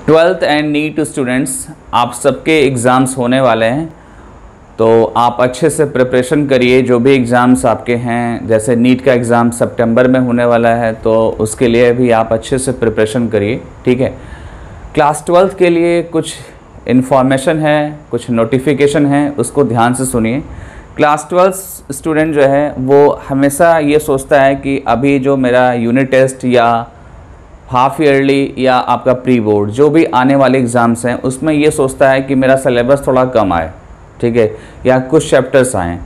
Twelfth and NEET students, आप सबके exams होने वाले हैं, तो आप अच्छे से प्रिपरेशन करिए। जो भी एग्ज़ाम्स आपके हैं, जैसे नीट का एग्ज़ाम सितंबर में होने वाला है, तो उसके लिए भी आप अच्छे से प्रिपरेशन करिए, ठीक है। क्लास 12th के लिए कुछ इन्फॉर्मेशन है, कुछ नोटिफिकेशन है, उसको ध्यान से सुनिए। क्लास 12th स्टूडेंट जो है वो हमेशा ये सोचता है कि अभी जो मेरा यूनिट टेस्ट या हाफ ईयरली या आपका प्री बोर्ड जो भी आने वाले एग्ज़ाम्स हैं, उसमें ये सोचता है कि मेरा सिलेबस थोड़ा कम आए, ठीक है, या कुछ चैप्टर्स आएँ।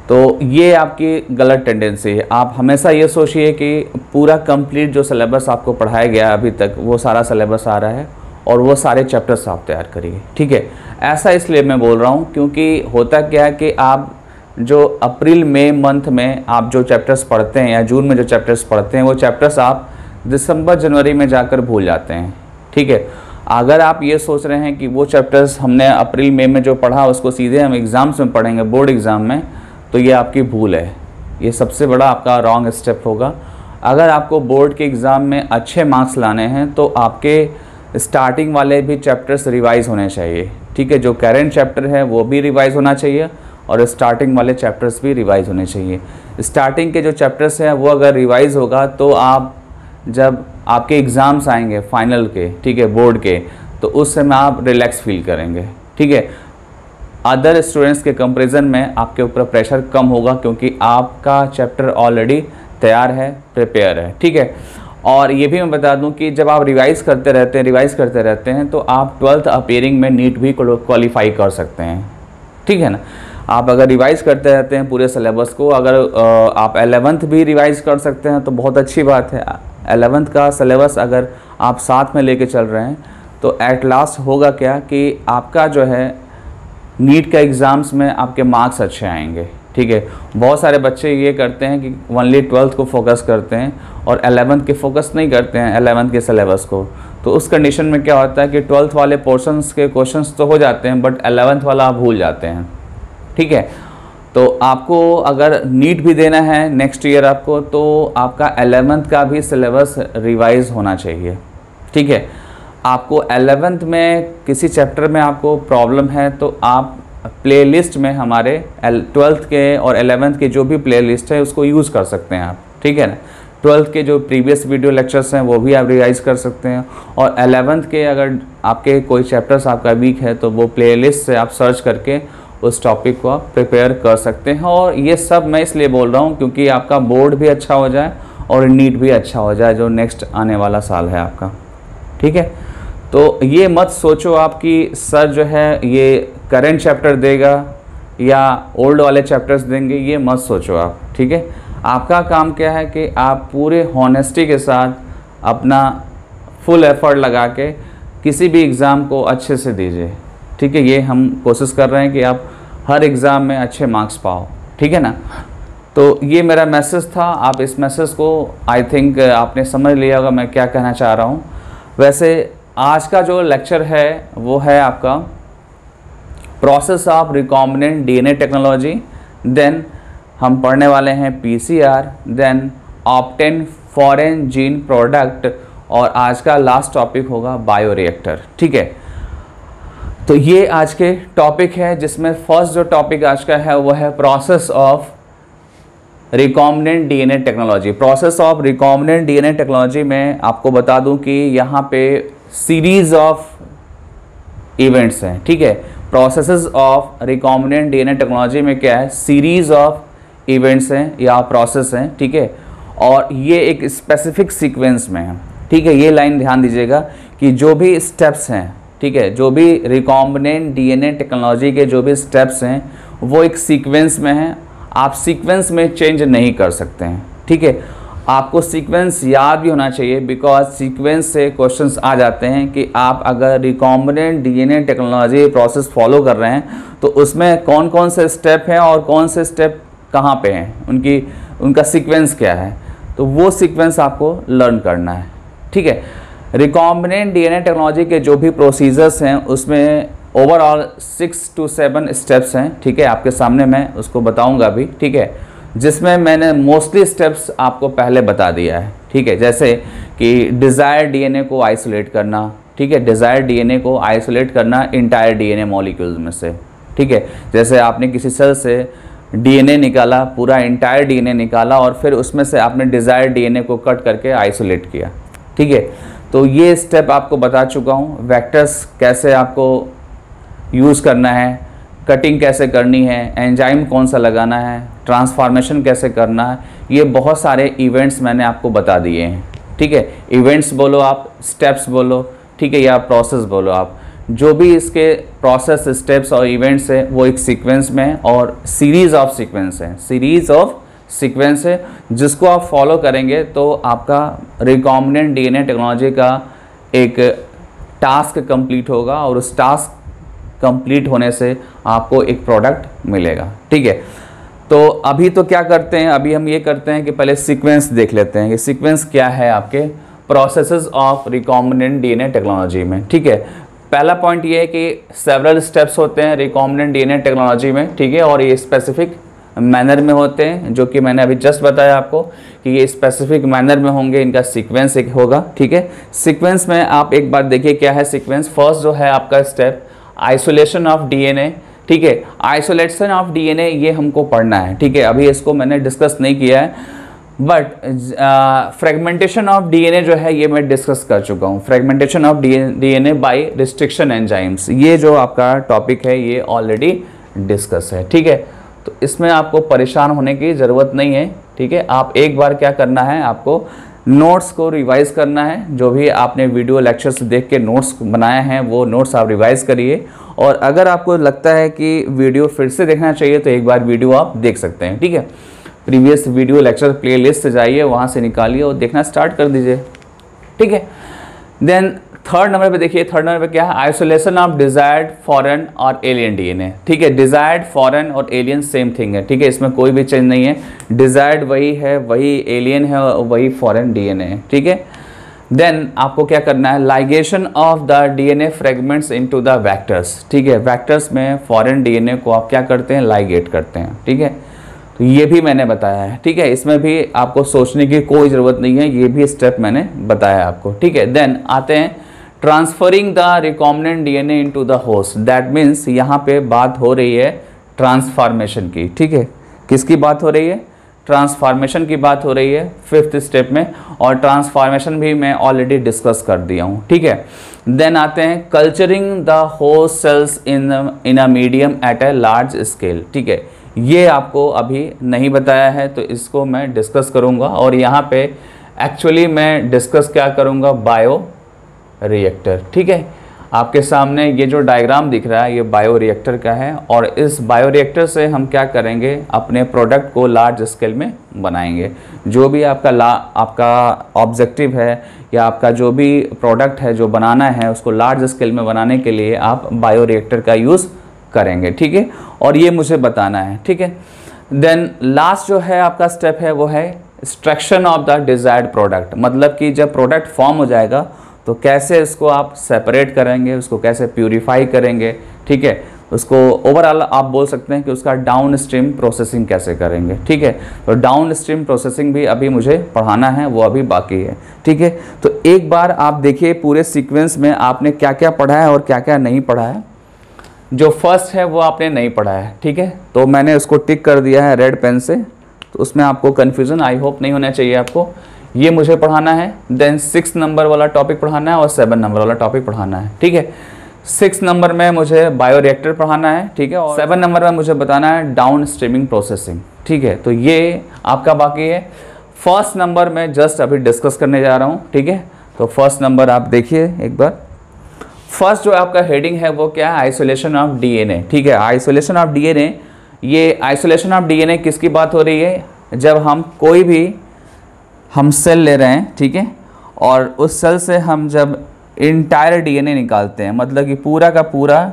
तो ये आपकी गलत टेंडेंसी है। आप हमेशा ये सोचिए कि पूरा कंप्लीट जो सिलेबस आपको पढ़ाया गया अभी तक, वो सारा सिलेबस आ रहा है और वो सारे चैप्टर्स आप तैयार करिए, ठीक है। ऐसा इसलिए मैं बोल रहा हूँ क्योंकि होता क्या है कि आप जो अप्रैल मई मंथ में आप जो चैप्टर्स पढ़ते हैं या जून में जो चैप्टर्स पढ़ते हैं, वो चैप्टर्स आप दिसंबर जनवरी में जाकर भूल जाते हैं, ठीक है। अगर आप ये सोच रहे हैं कि वो चैप्टर्स हमने अप्रैल मई में जो पढ़ा उसको सीधे हम एग्ज़ाम्स में पढ़ेंगे, बोर्ड एग्ज़ाम में, तो ये आपकी भूल है। ये सबसे बड़ा आपका रॉन्ग स्टेप होगा। अगर आपको बोर्ड के एग्ज़ाम में अच्छे मार्क्स लाने हैं तो आपके स्टार्टिंग वाले भी चैप्टर्स रिवाइज़ होने चाहिए, ठीक है। जो करेंट चैप्टर है वो भी रिवाइज़ होना चाहिए और स्टार्टिंग वाले चैप्टर्स भी रिवाइज़ होने चाहिए। स्टार्टिंग के जो चैप्टर्स हैं वो अगर रिवाइज़ होगा तो आप जब आपके एग्ज़ाम्स आएंगे फाइनल के, ठीक है, बोर्ड के, तो उस समय आप रिलैक्स फील करेंगे, ठीक है। अदर स्टूडेंट्स के कंपैरिजन में आपके ऊपर प्रेशर कम होगा क्योंकि आपका चैप्टर ऑलरेडी तैयार है, प्रिपेयर है, ठीक है। और ये भी मैं बता दूं कि जब आप रिवाइज़ करते रहते हैं तो आप 12th अपीयरिंग में नीट भी क्वालिफाई कर सकते हैं, ठीक है ना। आप अगर रिवाइज़ करते रहते हैं पूरे सिलेबस को, अगर आप 11th भी रिवाइज़ कर सकते हैं तो बहुत अच्छी बात है। 11th का सिलेबस अगर आप साथ में लेके चल रहे हैं तो एट लास्ट होगा क्या कि आपका जो है नीट का एग्ज़ाम्स में आपके मार्क्स अच्छे आएंगे, ठीक है। बहुत सारे बच्चे ये करते हैं कि ओनली 12th को फोकस करते हैं और 11th के फोकस नहीं करते हैं 11th के सिलेबस को। तो उस कंडीशन में क्या होता है कि 12th वाले पोर्शंस के क्वेश्चंस तो हो जाते हैं बट 11th वाला आप भूल जाते हैं, ठीक है। तो आपको अगर नीट भी देना है नेक्स्ट ईयर आपको, तो आपका 11th का भी सिलेबस रिवाइज होना चाहिए, ठीक है। आपको 11th में किसी चैप्टर में आपको प्रॉब्लम है तो आप प्लेलिस्ट में हमारे 12th के और 11th के जो भी प्लेलिस्ट है उसको यूज़ कर सकते हैं आप, ठीक है ना। 12th के जो प्रीवियस वीडियो लेक्चर्स हैं वो भी आप रिवाइज कर सकते हैं और 11th के अगर आपके कोई चैप्टर्स आपका वीक है तो वो प्लेलिस्ट से आप सर्च करके उस टॉपिक को आप प्रिपेयर कर सकते हैं। और ये सब मैं इसलिए बोल रहा हूँ क्योंकि आपका बोर्ड भी अच्छा हो जाए और नीट भी अच्छा हो जाए जो नेक्स्ट आने वाला साल है आपका, ठीक है। तो ये मत सोचो आप कि सर जो है ये करेंट चैप्टर देगा या ओल्ड वाले चैप्टर्स देंगे, ये मत सोचो आप, ठीक है। आपका काम क्या है कि आप पूरे हॉनेस्टी के साथ अपना फुल एफर्ट लगा के किसी भी एग्ज़ाम को अच्छे से दीजिए, ठीक है। ये हम कोशिश कर रहे हैं कि आप हर एग्ज़ाम में अच्छे मार्क्स पाओ, ठीक है ना। तो ये मेरा मैसेज था। आप इस मैसेज को आई थिंक आपने समझ लिया होगा मैं क्या कहना चाह रहा हूँ। वैसे आज का जो लेक्चर है वो है आपका process of recombinant DNA technology, then हम पढ़ने वाले हैं PCR, then obtain foreign gene product और आज का लास्ट टॉपिक होगा बायोरिएक्टर, ठीक है। तो ये आज के टॉपिक है जिसमें फर्स्ट जो टॉपिक आज का है वो है process of recombinant DNA technology. Process of recombinant DNA technology में आपको बता दूं कि यहाँ पे सीरीज ऑफ इवेंट्स हैं, ठीक है। Processes of recombinant DNA technology में क्या है, सीरीज ऑफ इवेंट्स हैं या प्रोसेस हैं, ठीक है। और ये एक स्पेसिफिक सीक्वेंस में है, ठीक है। ये लाइन ध्यान दीजिएगा कि जो भी स्टेप्स हैं, ठीक है, जो भी रिकॉम्बिनेंट डीएनए टेक्नोलॉजी के जो भी स्टेप्स हैं वो एक सीक्वेंस में हैं। आप सीक्वेंस में चेंज नहीं कर सकते हैं, ठीक है। आपको सीक्वेंस याद भी होना चाहिए बिकॉज सीक्वेंस से क्वेश्चंस आ जाते हैं कि आप अगर recombinant DNA technology process follow कर रहे हैं तो उसमें कौन कौन से स्टेप हैं और कौन से स्टेप कहाँ पे हैं, उनका सीक्वेंस क्या है, तो वो सीक्वेंस आपको लर्न करना है, ठीक है। रिकॉम्बिनेंट डीएनए टेक्नोलॉजी के जो भी प्रोसीजर्स हैं उसमें ओवरऑल 6 to 7 स्टेप्स हैं, ठीक है। आपके सामने मैं उसको बताऊंगा भी, ठीक है, जिसमें मैंने मोस्टली स्टेप्स आपको पहले बता दिया है, ठीक है। जैसे कि डिज़ायर डीएनए को आइसोलेट करना, ठीक है, डिज़ायर्ड डीएनए को आइसोलेट करना इंटायर डीएनए मॉलिक्यूल्स में से, ठीक है। जैसे आपने किसी सेल से डीएनए निकाला, पूरा इंटायर डीएनए निकाला और फिर उसमें से आपने डिज़ायर्ड डीएनए को कट करके आइसोलेट किया, ठीक है। तो ये स्टेप आपको बता चुका हूँ, वेक्टर्स कैसे आपको यूज़ करना है, कटिंग कैसे करनी है, एंजाइम कौन सा लगाना है, ट्रांसफॉर्मेशन कैसे करना है, ये बहुत सारे इवेंट्स मैंने आपको बता दिए हैं, ठीक है। इवेंट्स बोलो आप, स्टेप्स बोलो, ठीक है, या प्रोसेस बोलो आप, जो भी इसके प्रोसेस, स्टेप्स और इवेंट्स है वो एक सीक्वेंस में है और सीरीज़ ऑफ सीक्वेंस है, सीरीज़ ऑफ सीक्वेंस है, जिसको आप फॉलो करेंगे तो आपका रिकॉम्बिनेंट डीएनए टेक्नोलॉजी का एक टास्क कंप्लीट होगा और उस टास्क कंप्लीट होने से आपको एक प्रोडक्ट मिलेगा, ठीक है। तो अभी तो क्या करते हैं, अभी हम ये करते हैं कि पहले सीक्वेंस देख लेते हैं कि सीक्वेंस क्या है आपके processes of recombinant DNA technology में, ठीक है। पहला पॉइंट ये है कि सेवरल स्टेप्स होते हैं रिकॉम्बिनेंट डीएनए टेक्नोलॉजी में, ठीक है, और ये स्पेसिफिक मैनर में होते हैं, जो कि मैंने अभी जस्ट बताया आपको कि ये स्पेसिफिक मैनर में होंगे, इनका सीक्वेंस एक होगा, ठीक है। सीक्वेंस में आप एक बार देखिए क्या है सीक्वेंस। फर्स्ट जो है आपका स्टेप आइसोलेशन ऑफ डीएनए, ठीक है। आइसोलेशन ऑफ डीएनए ये हमको पढ़ना है, ठीक है, अभी इसको मैंने डिस्कस नहीं किया है, बट फ्रेगमेंटेशन ऑफ डीएनए जो है ये मैं डिस्कस कर चुका हूँ। Fragmentation of DNA by restriction enzymes, ये जो आपका टॉपिक है ये ऑलरेडी डिस्कस है, ठीक है। तो इसमें आपको परेशान होने की ज़रूरत नहीं है, ठीक है। आप एक बार क्या करना है, आपको नोट्स को रिवाइज़ करना है, जो भी आपने वीडियो लेक्चर्स देख के नोट्स बनाए हैं वो नोट्स आप रिवाइज़ करिए, और अगर आपको लगता है कि वीडियो फिर से देखना चाहिए तो एक बार वीडियो आप देख सकते हैं, ठीक है। प्रीवियस वीडियो लेक्चर प्लेलिस्ट से जाइए, वहाँ से निकालिए और देखना स्टार्ट कर दीजिए, ठीक है। देन थर्ड नंबर पे देखिए, थर्ड नंबर पे क्या है, आइसोलेशन ऑफ डिजायर्ड फॉरेन और एलियन डीएनए, ठीक है। डिजायर्ड फॉरेन और एलियन सेम थिंग है, ठीक है, इसमें कोई भी चेंज नहीं है। डिजायर्ड वही है, वही एलियन है और वही फॉरेन डीएनए है, ठीक है। देन आपको क्या करना है, ligation of the DNA fragments into the vectors, ठीक है। वेक्टर्स में फॉरेन डीएनए को आप क्या करते हैं, लाइगेट करते हैं, ठीक है। तो ये भी मैंने बताया है, ठीक है, इसमें भी आपको सोचने की कोई ज़रूरत नहीं है, ये भी स्टेप मैंने बताया आपको, ठीक है। देन आते हैं transferring the recombinant DNA into the host, that means यहाँ पे बात हो रही है ट्रांसफॉर्मेशन की, ठीक है। किसकी बात हो रही है, ट्रांसफॉर्मेशन की बात हो रही है फिफ्थ स्टेप में, और ट्रांसफॉर्मेशन भी मैं ऑलरेडी डिस्कस कर दिया हूँ, ठीक है। देन आते हैं culturing the host cells in a medium at a large scale, ठीक है। ये आपको अभी नहीं बताया है तो इसको मैं डिस्कस करूँगा, और यहाँ पे एक्चुअली मैं डिस्कस क्या करूँगा, बायो रिएक्टर, ठीक है। आपके सामने ये जो डायग्राम दिख रहा है ये बायो रिएक्टर का है, और इस बायो रिएक्टर से हम क्या करेंगे, अपने प्रोडक्ट को लार्ज स्केल में बनाएंगे। जो भी आपका ऑब्जेक्टिव है या आपका जो भी प्रोडक्ट है जो बनाना है उसको लार्ज स्केल में बनाने के लिए आप बायो रिएक्टर का यूज़ करेंगे, ठीक है, और ये मुझे बताना है, ठीक है। देन लास्ट जो है आपका स्टेप है वो है extraction of the desired product, मतलब कि जब प्रोडक्ट फॉर्म हो जाएगा तो कैसे इसको आप सेपरेट करेंगे, उसको कैसे प्यूरिफाई करेंगे, ठीक है। उसको ओवरऑल आप बोल सकते हैं कि उसका डाउन स्ट्रीम प्रोसेसिंग कैसे करेंगे, ठीक है। तो डाउन स्ट्रीम प्रोसेसिंग भी अभी मुझे पढ़ाना है, वो अभी बाकी है, ठीक है। तो एक बार आप देखिए पूरे सीक्वेंस में आपने क्या क्या पढ़ा है और क्या क्या नहीं पढ़ा है। जो फर्स्ट है वो आपने नहीं पढ़ा है, ठीक है, तो मैंने उसको टिक कर दिया है रेड पेन से, तो उसमें आपको कन्फ्यूज़न आई होप नहीं होना चाहिए आपको। ये मुझे पढ़ाना है, देन 6 नंबर वाला टॉपिक पढ़ाना है और 7 नंबर वाला टॉपिक पढ़ाना है, ठीक है। 6 नंबर में मुझे बायो रिएक्टर पढ़ाना है, ठीक है, और 7 नंबर में मुझे बताना है डाउन स्ट्रीमिंग प्रोसेसिंग, ठीक है। तो ये आपका बाकी है। फर्स्ट नंबर में जस्ट अभी डिस्कस करने जा रहा हूँ, ठीक है। तो फर्स्ट नंबर आप देखिए एक बार। फर्स्ट जो आपका हेडिंग है वो क्या है, आइसोलेशन ऑफ डीएनए, ठीक है। आइसोलेशन ऑफ डीएनए, ये आइसोलेशन ऑफ डीएनए किसकी बात हो रही है, जब हम कोई भी हम सेल ले रहे हैं, ठीक है, और उस सेल से हम जब इंटायर डीएनए निकालते हैं, मतलब कि पूरा का पूरा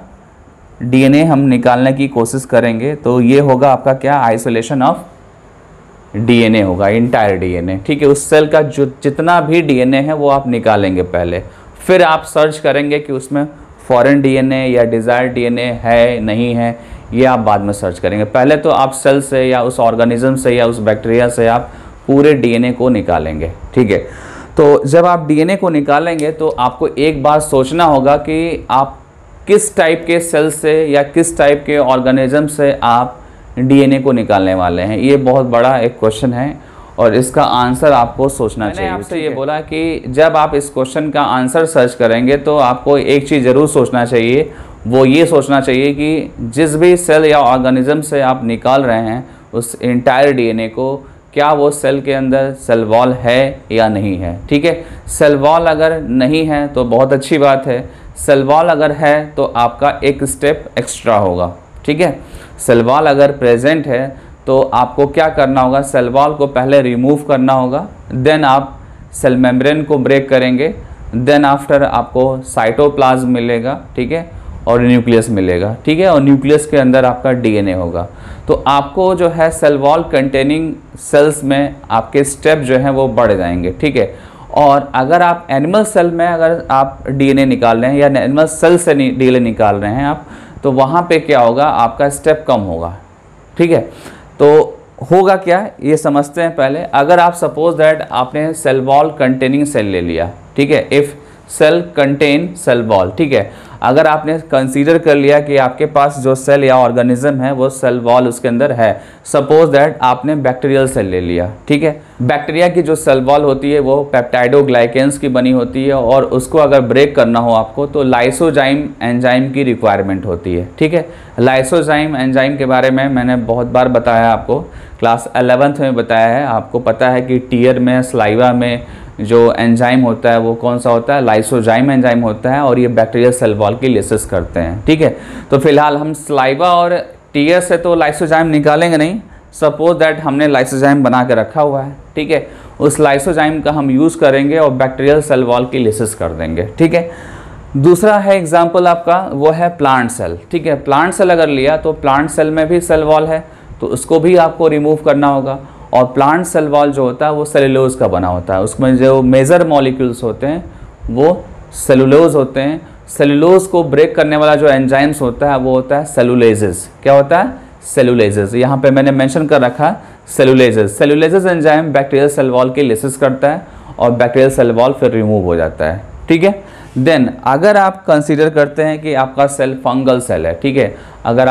डीएनए हम निकालने की कोशिश करेंगे, तो ये होगा आपका क्या, आइसोलेशन ऑफ डीएनए होगा, इंटायर डीएनए, ठीक है। उस सेल का जो जितना भी डीएनए है वो आप निकालेंगे पहले, फिर आप सर्च करेंगे कि उसमें फॉरेन डीएनए या डिज़ायर्ड डीएनए है नहीं है, ये आप बाद में सर्च करेंगे। पहले तो आप सेल से या उस ऑर्गेनिज्म से या उस बैक्टीरिया से आप पूरे डीएनए को निकालेंगे, ठीक है। तो जब आप डीएनए को निकालेंगे तो आपको एक बात सोचना होगा कि आप किस टाइप के सेल से या किस टाइप के ऑर्गेनिज्म से आप डीएनए को निकालने वाले हैं। ये बहुत बड़ा एक क्वेश्चन है और इसका आंसर आपको सोचना चाहिए। मैंने आपसे ये बोला कि जब आप इस क्वेश्चन का आंसर सर्च करेंगे तो आपको एक चीज़ ज़रूर सोचना चाहिए, वो ये सोचना चाहिए कि जिस भी सेल या ऑर्गेनिज्म से आप निकाल रहे हैं उस इंटायर डीएनए को, क्या वो सेल के अंदर सेल वॉल है या नहीं है। ठीक है, सेल वॉल अगर नहीं है तो बहुत अच्छी बात है, सेल वॉल अगर है तो आपका एक स्टेप एक्स्ट्रा होगा। ठीक है, सेल वॉल अगर प्रेजेंट है तो आपको क्या करना होगा, सेल वॉल को पहले रिमूव करना होगा, देन आप सेल मेम्ब्रेन को ब्रेक करेंगे, देन आफ्टर आपको साइटोप्लाज्म मिलेगा। ठीक है, और न्यूक्लियस मिलेगा। ठीक है, और न्यूक्लियस के अंदर आपका डीएनए होगा। तो आपको जो है सेल वॉल कंटेनिंग सेल्स में आपके स्टेप जो हैं वो बढ़ जाएंगे। ठीक है, और अगर आप एनिमल सेल में अगर आप डीएनए निकाल रहे हैं या एनिमल सेल से डीएनए निकाल रहे हैं आप, तो वहाँ पे क्या होगा, आपका स्टेप कम होगा। ठीक है, तो होगा क्या ये समझते हैं पहले। अगर आप सपोज दैट आपने सेल वॉल कंटेनिंग सेल ले लिया, ठीक है, if cell contain cell wall, ठीक है, अगर आपने कंसीडर कर लिया कि आपके पास जो सेल या ऑर्गेनिज्म है वो सेल वॉल उसके अंदर है, सपोज दैट आपने बैक्टीरियल सेल ले लिया। ठीक है, बैक्टीरिया की जो सेल वॉल होती है वो पेप्टाइडोग्लाइकेंस की बनी होती है और उसको अगर ब्रेक करना हो आपको तो लाइसोजाइम एंजाइम की रिक्वायरमेंट होती है। ठीक है, लाइसोजाइम एंजाइम के बारे में मैंने बहुत बार बताया, आपको क्लास 11th में बताया है। आपको पता है कि टीयर में, स्लाइवा में जो एंजाइम होता है वो कौन सा होता है, लाइसोजाइम एंजाइम होता है, और ये बैक्टीरियल सेल वॉल की लिसिस करते हैं। ठीक है, तो फिलहाल हम स्लाइवा और टीयर से तो लाइसोजाइम निकालेंगे नहीं, सपोज दैट हमने लाइसोजाइम बना के रखा हुआ है। ठीक है, उस लाइसोजाइम का हम यूज़ करेंगे और बैक्टीरियल सेल वॉल की लिसिस कर देंगे। ठीक है, दूसरा है एग्जाम्पल आपका, वो है प्लांट सेल। ठीक है, प्लांट सेल अगर लिया तो प्लांट सेल में भी सेल वॉल है तो उसको भी आपको रिमूव करना होगा। और प्लांट सेल वॉल जो होता है वो सेलुलोज का बना होता है, उसमें जो मेजर मॉलिक्यूल्स होते हैं वो सेलुलोज होते हैं। सेलुलोज को ब्रेक करने वाला जो एंजाइम्स होता है वो होता है सेलुलेजेस। क्या होता है, सेलुलेजेस। यहाँ पे मैंने मेंशन कर रखा सेलुलेजेस। सेलुलेजेस एंजाइम बैक्टीरियल सेल वॉल की लिसिस करता है और बैक्टीरियल सेल वॉल फिर रिमूव हो जाता है। ठीक है, देन अगर आप कंसीडर करते हैं कि आपका सेल फंगल सेल है, ठीक है, अगर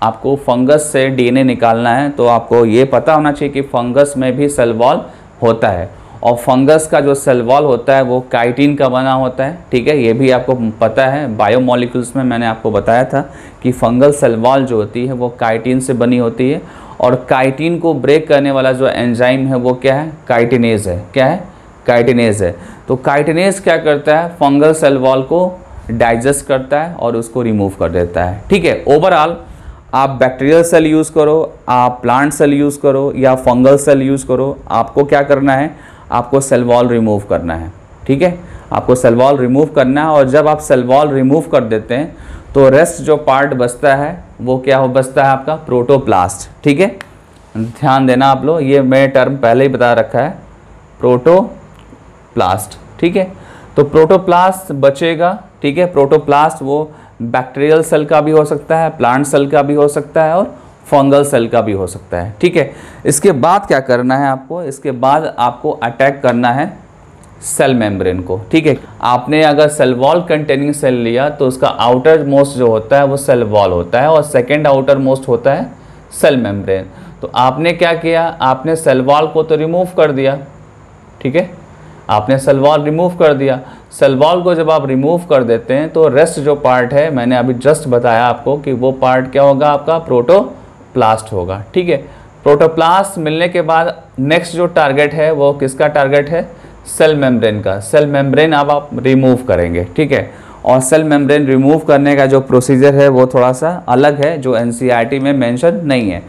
आपको फंगस से डीएनए निकालना है तो आपको ये पता होना चाहिए कि फंगस में भी सेल वॉल होता है और फंगस का जो सेल वॉल होता है वो काइटिन का बना होता है। ठीक है, ये भी आपको पता है, बायोमॉलिक्यूल्स में मैंने आपको बताया था कि फंगल सेल वॉल जो होती है वो काइटिन से बनी होती है और काइटिन को ब्रेक करने वाला जो एंजाइम है वो क्या है, काइटिनेज है। क्या है, काइटिनेज है। तो काइटिनेज क्या करता है, फंगल सेल वॉल को डाइजेस्ट करता है और उसको रिमूव कर देता है। ठीक है, ओवरऑल आप बैक्टीरियल सेल यूज़ करो, आप प्लांट सेल यूज़ करो या फंगल सेल यूज़ करो, आपको क्या करना है, आपको सेल वॉल रिमूव करना है। ठीक है, आपको सेल वॉल रिमूव करना है और जब आप सेल वॉल रिमूव कर देते हैं तो रेस्ट जो पार्ट बचता है वो क्या हो, बचता है आपका प्रोटोप्लास्ट। ठीक है, ध्यान देना आप लोग, ये मैं टर्म पहले ही बता रखा है, प्रोटोप्लास्ट। ठीक है, तो प्रोटोप्लास्ट बचेगा। ठीक है, प्रोटोप्लास्ट वो बैक्टीरियल सेल का भी हो सकता है, प्लांट सेल का भी हो सकता है और फंगल सेल का भी हो सकता है। ठीक है, इसके बाद क्या करना है आपको, इसके बाद आपको अटैक करना है सेल मेम्ब्रेन को। ठीक है, आपने अगर सेल वॉल कंटेनिंग सेल लिया तो उसका आउटर मोस्ट जो होता है वो सेल वॉल होता है और सेकेंड आउटर मोस्ट होता है सेल मेम्ब्रेन। तो आपने क्या किया, आपने सेल वॉल को तो रिमूव कर दिया। ठीक है, आपने सेल वॉल रिमूव कर दिया। सेल वॉल को जब आप रिमूव कर देते हैं तो रेस्ट जो पार्ट है, मैंने अभी जस्ट बताया आपको कि वो पार्ट क्या होगा, आपका प्रोटोप्लास्ट होगा। ठीक है, प्रोटोप्लास्ट मिलने के बाद नेक्स्ट जो टारगेट है वो किसका टारगेट है, सेल मेम्ब्रेन का। सेल मेम्ब्रेन अब आप रिमूव करेंगे। ठीक है, और सेल मेम्ब्रेन रिमूव करने का जो प्रोसीजर है वो थोड़ा सा अलग है, जो एनसीईआरटी में मेंशन नहीं है।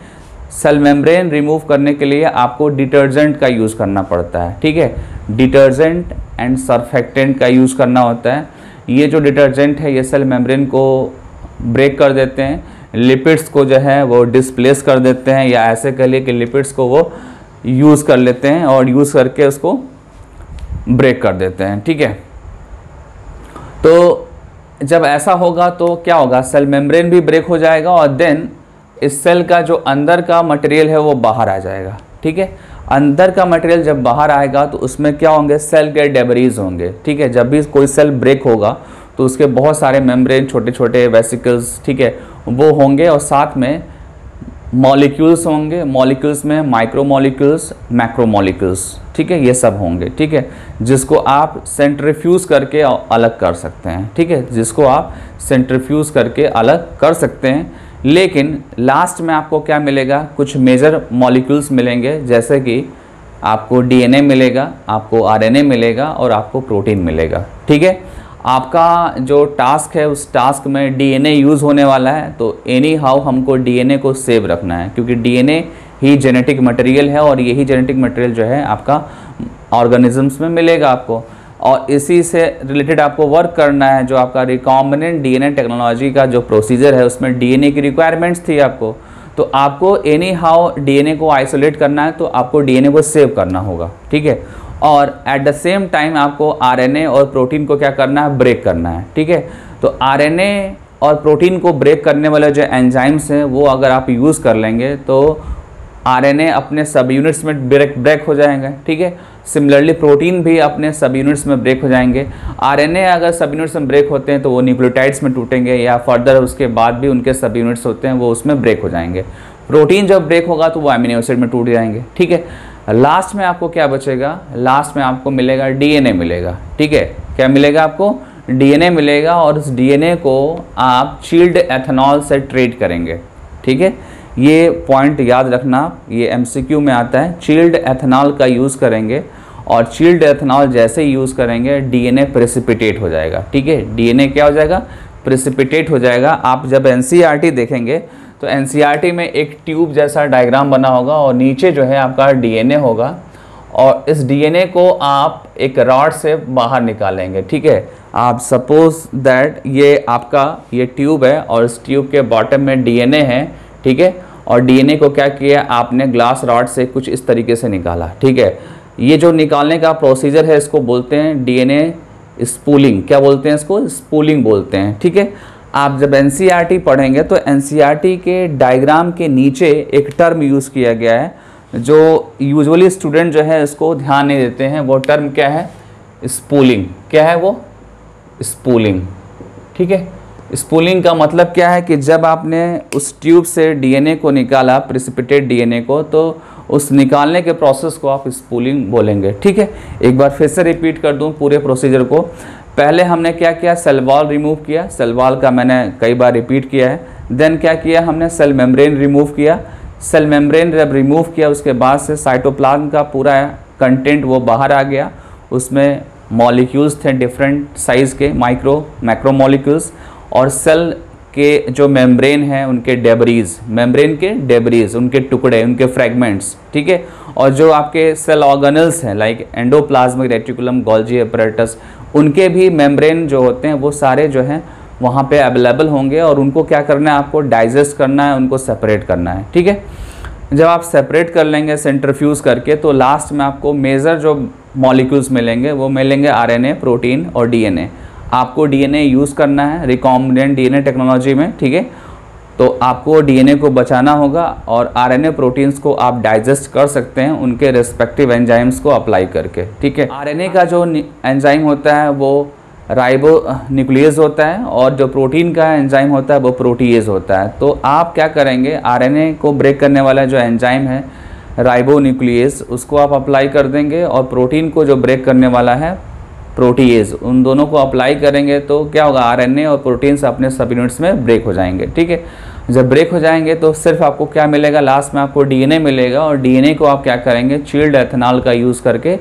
सेल मेम्ब्रेन रिमूव करने के लिए आपको डिटर्जेंट का यूज़ करना पड़ता है। ठीक है, डिटर्जेंट एंड सर्फेक्टेंट का यूज़ करना होता है। ये जो डिटर्जेंट है ये सेल मेम्ब्रेन को ब्रेक कर देते हैं, लिपिड्स को जो है वो डिस्प्लेस कर देते हैं, या ऐसे कह लिए कि लिपिड्स को वो यूज़ कर लेते हैं और यूज़ करके उसको ब्रेक कर देते हैं। ठीक है, तो जब ऐसा होगा तो क्या होगा, सेल मेम्ब्रेन भी ब्रेक हो जाएगा और देन इस सेल का जो अंदर का मटेरियल है वो बाहर आ जाएगा। ठीक है, अंदर का मटेरियल जब बाहर आएगा तो उसमें क्या होंगे, सेल के डेबरीज होंगे, ठीक है। जब भी कोई सेल ब्रेक होगा तो उसके बहुत सारे मेम्ब्रेन, छोटे छोटे वेसिकल्स, ठीक है, वो होंगे और साथ में मॉलिक्यूल्स होंगे। मॉलिक्यूल्स में माइक्रो मॉलिक्यूल्स, मैक्रो मॉलिक्यूल्स, ठीक है, ये सब होंगे, ठीक है, जिसको आप सेंट्रीफ्यूज करके अलग कर सकते हैं, ठीक है, जिसको आप सेंट्रीफ्यूज करके अलग कर सकते हैं। लेकिन लास्ट में आपको क्या मिलेगा, कुछ मेजर मॉलिक्यूल्स मिलेंगे, जैसे कि आपको डीएनए मिलेगा, आपको आरएनए मिलेगा और आपको प्रोटीन मिलेगा, ठीक है। आपका जो टास्क है उस टास्क में डीएनए यूज़ होने वाला है, तो एनी हाउ हमको डीएनए को सेव रखना है, क्योंकि डीएनए ही जेनेटिक मटेरियल है और यही जेनेटिक मटेरियल जो है आपका ऑर्गेनिजम्स में मिलेगा आपको, और इसी से रिलेटेड आपको वर्क करना है। जो आपका रिकॉम्बिनेंट डीएनए टेक्नोलॉजी का जो प्रोसीजर है उसमें डीएनए की रिक्वायरमेंट्स थी आपको, तो आपको एनी हाउ डीएनए को आइसोलेट करना है, तो आपको डीएनए को सेव करना होगा, ठीक है। और एट द सेम टाइम आपको आरएनए और प्रोटीन को क्या करना है, ब्रेक करना है, ठीक है। तो आरएनए और प्रोटीन को ब्रेक करने वाले जो एंजाइम्स हैं वो अगर आप यूज़ कर लेंगे तो आरएनए अपने सब यूनिट्स में ब्रेक हो जाएंगे, ठीक है। सिमिलरली प्रोटीन भी अपने सब यूनिट्स में ब्रेक हो जाएंगे। आरएनए अगर सब यूनिट्स में ब्रेक होते हैं तो वो न्यूक्लियोटाइड्स में टूटेंगे, या फर्दर उसके बाद भी उनके सब यूनिट्स होते हैं वो उसमें ब्रेक हो जाएंगे। प्रोटीन जब ब्रेक होगा तो वो अमीनो एसिड में टूट जाएंगे, ठीक है। लास्ट में आपको क्या बचेगा, लास्ट में आपको मिलेगा डीएनए मिलेगा, ठीक है। क्या मिलेगा आपको, डीएनए मिलेगा, और उस डीएनए को आप चिल्ड एथेनॉल से ट्रीट करेंगे, ठीक है। ये पॉइंट याद रखना, ये एमसीक्यू में आता है। चिल्ड एथेनॉल का यूज़ करेंगे और चिल्ड एथेनॉल जैसे यूज़ करेंगे डीएनए प्रेसिपिटेट हो जाएगा, ठीक है। डीएनए क्या हो जाएगा, प्रेसिपिटेट हो जाएगा। आप जब एनसीईआरटी देखेंगे तो एनसीईआरटी में एक ट्यूब जैसा डायग्राम बना होगा और नीचे जो है आपका डीएनए होगा, और इस डीएनए को आप एक रॉड से बाहर निकालेंगे, ठीक है। आप सपोज दैट ये आपका ये ट्यूब है और इस ट्यूब के बॉटम में डीएनए है, ठीक है। और डीएनए को क्या किया आपने, ग्लास रॉड से कुछ इस तरीके से निकाला, ठीक है। ये जो निकालने का प्रोसीजर है इसको बोलते हैं डीएनए स्पूलिंग। क्या बोलते हैं इसको, स्पूलिंग बोलते हैं, ठीक है। आप जब एनसीईआरटी पढ़ेंगे तो एनसीईआरटी के डायग्राम के नीचे एक टर्म यूज़ किया गया है जो यूजुअली स्टूडेंट जो है इसको ध्यान नहीं देते हैं। वो टर्म क्या है, स्पूलिंग। क्या है वो, स्पूलिंग, ठीक है। स्पूलिंग का मतलब क्या है कि जब आपने उस ट्यूब से डीएनए को निकाला, प्रेसिपिटेट डीएनए को, तो उस निकालने के प्रोसेस को आप स्पूलिंग बोलेंगे, ठीक है। एक बार फिर से रिपीट कर दूं पूरे प्रोसीजर को। पहले हमने क्या किया, सेल वॉल रिमूव किया, सेल वॉल का मैंने कई बार रिपीट किया है। देन क्या किया हमने, सेल मेम्ब्रेन रिमूव किया। सेल मेम्ब्रेन जब रिमूव किया उसके बाद से साइटोप्लाज्म का पूरा कंटेंट वो बाहर आ गया। उसमें मॉलिक्यूल्स थे डिफरेंट साइज़ के, माइक्रो मैक्रो मॉलिक्यूल्स, और सेल के जो मेम्ब्रेन हैं उनके डेबरीज, मेम्ब्रेन के डेबरीज, उनके टुकड़े, उनके फ्रेगमेंट्स, ठीक है। और जो आपके सेल ऑर्गेनल्स हैं like endoplasmic reticulum, Golgi apparatus, उनके भी मेम्ब्रेन जो होते हैं वो सारे जो हैं वहाँ पे अवेलेबल होंगे, और उनको क्या करना है, आपको डाइजेस्ट करना है, उनको सेपरेट करना है, ठीक है। जब आप सेपरेट कर लेंगे सेंट्रीफ्यूज करके, तो लास्ट में आपको मेजर जो मॉलिक्यूल्स मिलेंगे वो मिलेंगे आरएनए, प्रोटीन और डीएनए। आपको डीएनए यूज़ करना है रिकॉम्बिनेंट डीएनए टेक्नोलॉजी में, ठीक है। तो आपको डीएनए को बचाना होगा, और आरएनए प्रोटीन्स को आप डाइजेस्ट कर सकते हैं उनके रेस्पेक्टिव एंजाइम्स को अप्लाई करके, ठीक है। आरएनए का जो एंजाइम होता है वो राइबो न्यूक्लियस होता है, और जो प्रोटीन का एंजाइम होता है वो प्रोटीएज होता है। तो आप क्या करेंगे, आरएनए को ब्रेक करने वाला जो एंजाइम है राइबो न्यूक्लियस, उसको आप अप्लाई कर देंगे, और प्रोटीन को जो ब्रेक करने वाला है प्रोटीएज, उन दोनों को अप्लाई करेंगे तो क्या होगा, आरएनए और प्रोटीन्स अपने सब यूनिट्स में ब्रेक हो जाएंगे, ठीक है। जब ब्रेक हो जाएंगे तो सिर्फ आपको क्या मिलेगा, लास्ट में आपको डीएनए मिलेगा, और डीएनए को आप क्या करेंगे, चिल्ड एथेनॉल का यूज़ करके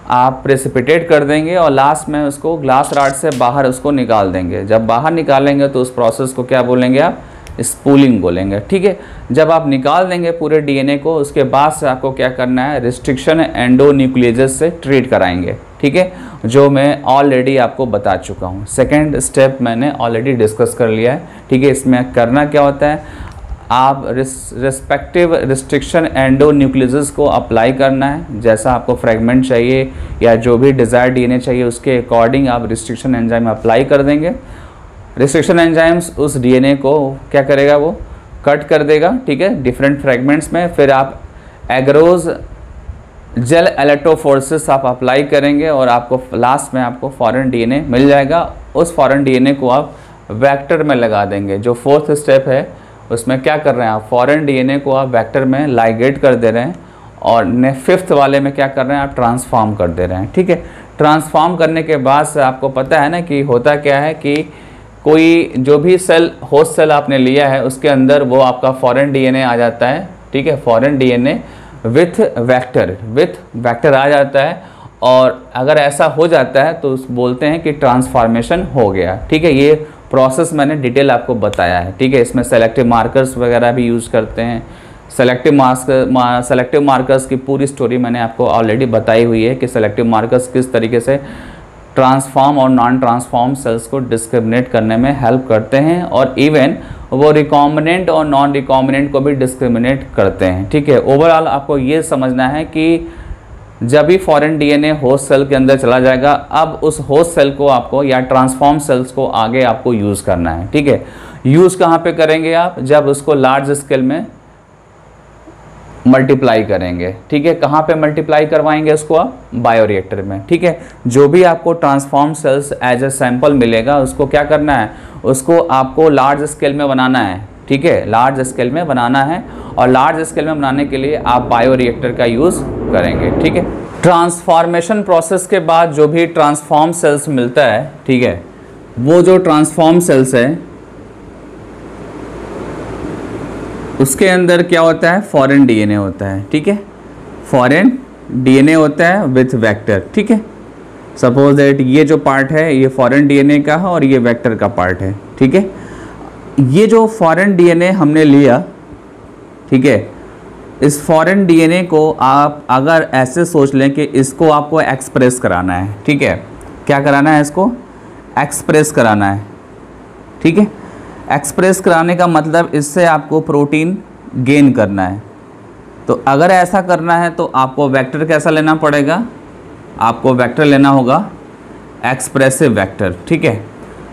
आप प्रेसिपिटेट कर देंगे, और लास्ट में उसको ग्लास रॉड से बाहर उसको निकाल देंगे। जब बाहर निकालेंगे तो उस प्रोसेस को क्या बोलेंगे आप, स्पूलिंग बोलेंगे, ठीक है। जब आप निकाल देंगे पूरे डीएनए को, उसके बाद से आपको क्या करना है, रिस्ट्रिक्शन एंडोन्यूक्लियेजेस से ट्रीट कराएंगे, ठीक है, जो मैं ऑलरेडी आपको बता चुका हूँ। सेकेंड स्टेप मैंने ऑलरेडी डिस्कस कर लिया है, ठीक है। इसमें करना क्या होता है, आप रिस्पेक्टिव रिस्ट्रिक्शन एंडोन्यूक्लियेजेस को अप्लाई करना है, जैसा आपको फ्रेगमेंट चाहिए या जो भी डिज़ायर डीएनए चाहिए उसके अकॉर्डिंग आप रिस्ट्रिक्शन एंजाइम अप्लाई कर देंगे। रिस्ट्रिक्शन एंजाइम्स उस डीएनए को क्या करेगा, वो कट कर देगा, ठीक है, डिफरेंट फ्रेगमेंट्स में। फिर आप एगरोज जेल इलेक्ट्रोफोरेसिस आप अप्लाई करेंगे और आपको लास्ट में आपको फॉरेन डीएनए मिल जाएगा। उस फॉरेन डीएनए को आप वेक्टर में लगा देंगे। जो फोर्थ स्टेप है उसमें क्या कर रहे हैं आप, फॉरेन डीएनए को आप वेक्टर में लाइगेट कर दे रहे हैं और फिफ्थ वाले में क्या कर रहे हैं आप, ट्रांसफॉर्म कर दे रहे हैं। ठीक है, ट्रांसफॉर्म करने के बाद से आपको पता है ना कि होता क्या है कि कोई जो भी सेल, होस्ट सेल आपने लिया है उसके अंदर वो आपका फॉरेन डीएनए आ जाता है। ठीक है, फॉरेन डीएनए विथ वेक्टर आ जाता है और अगर ऐसा हो जाता है तो बोलते हैं कि ट्रांसफॉर्मेशन हो गया। ठीक है, ये प्रोसेस मैंने डिटेल आपको बताया है। ठीक है, इसमें सेलेक्टिव मार्कर्स वगैरह भी यूज़ करते हैं। सेलेक्टिव मार्कर्स की पूरी स्टोरी मैंने आपको ऑलरेडी बताई हुई है कि सेलेक्टिव मार्कर्स किस तरीके से ट्रांसफॉर्म और नॉन ट्रांसफॉर्म सेल्स को डिस्क्रिमिनेट करने में हेल्प करते हैं और इवन वो रिकॉम्बिनेंट और नॉन रिकॉम्बिनेंट को भी डिस्क्रिमिनेट करते हैं। ठीक है, ओवरऑल आपको ये समझना है कि जब भी फॉरेन डीएनए होस्ट सेल के अंदर चला जाएगा, अब उस होस्ट सेल को आपको या ट्रांसफॉर्म सेल्स को आगे आपको यूज़ करना है। ठीक है, यूज़ कहाँ पे करेंगे आप, जब उसको लार्ज स्केल में मल्टीप्लाई करेंगे। ठीक है, कहाँ पे मल्टीप्लाई करवाएंगे उसको आप, बायोरिएक्टर में। ठीक है, जो भी आपको transform cells as a sample मिलेगा उसको क्या करना है, उसको आपको लार्ज स्केल में बनाना है। ठीक है, लार्ज स्केल में बनाना है और लार्ज स्केल में बनाने के लिए आप बायोरिएक्टर का यूज़ करेंगे। ठीक है, ट्रांसफॉर्मेशन प्रोसेस के बाद जो भी ट्रांसफॉर्म सेल्स मिलता है, ठीक है, वो जो ट्रांसफॉर्म सेल्स है उसके अंदर क्या होता है, फॉरेन डीएनए होता है। ठीक है, फॉरेन डीएनए होता है विथ वेक्टर। ठीक है, सपोज दैट ये जो पार्ट है ये फॉरेन डीएनए का है और ये वेक्टर का पार्ट है। ठीक है, ये जो फॉरेन डीएनए हमने लिया, ठीक है, इस फॉरेन डीएनए को आप अगर ऐसे सोच लें कि इसको आपको एक्सप्रेस कराना है। ठीक है, क्या कराना है, इसको एक्सप्रेस कराना है। ठीक है, एक्सप्रेस कराने का मतलब इससे आपको प्रोटीन गेन करना है। तो अगर ऐसा करना है तो आपको वेक्टर कैसा लेना पड़ेगा, आपको वेक्टर लेना होगा एक्सप्रेसिव वेक्टर। ठीक है,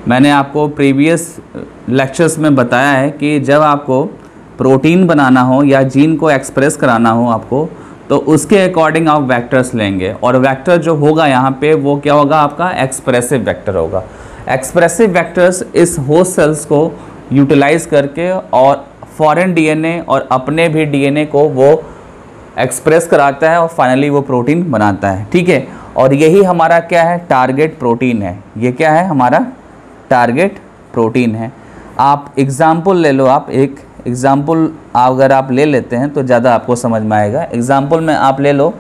मैंने आपको प्रीवियस लेक्चर्स में बताया है कि जब आपको प्रोटीन बनाना हो या जीन को एक्सप्रेस कराना हो आपको, तो उसके अकॉर्डिंग आप वेक्टर्स लेंगे और वेक्टर जो होगा यहाँ पे वो क्या होगा, आपका एक्सप्रेसिव वेक्टर होगा। एक्सप्रेसिव वेक्टर्स इस होस्ट सेल्स को यूटिलाइज करके और फॉरेन डीएनए और अपने भी डीएनए को वो एक्सप्रेस कराता है और फाइनली वो प्रोटीन बनाता है। ठीक है, और यही हमारा क्या है, टारगेट प्रोटीन है। ये क्या है, हमारा टारगेट प्रोटीन है। आप एग्जाम्पल ले लो, आप एक एग्जाम्पल अगर आप ले लेते हैं तो ज़्यादा आपको समझ में आएगा। एग्जाम्पल में आप ले लो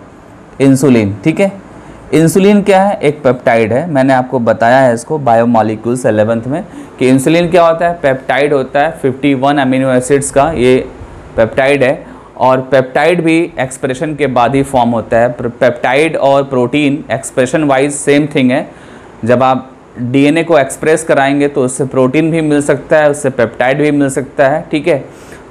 इंसुलिन। ठीक है, इंसुलिन क्या है, एक पेप्टाइड है। मैंने आपको बताया है इसको बायोमॉलिक्यूल्स 11th में कि इंसुलिन क्या होता है, पेप्टाइड होता है 51 अमीनो एसिड्स का ये पेप्टाइड है और पेप्टाइड भी एक्सप्रेशन के बाद ही फॉर्म होता है। पेप्टाइड और protein expression wise same thing है। जब आप डीएनए को एक्सप्रेस कराएंगे तो उससे प्रोटीन भी मिल सकता है, उससे पेप्टाइड भी मिल सकता है। ठीक है,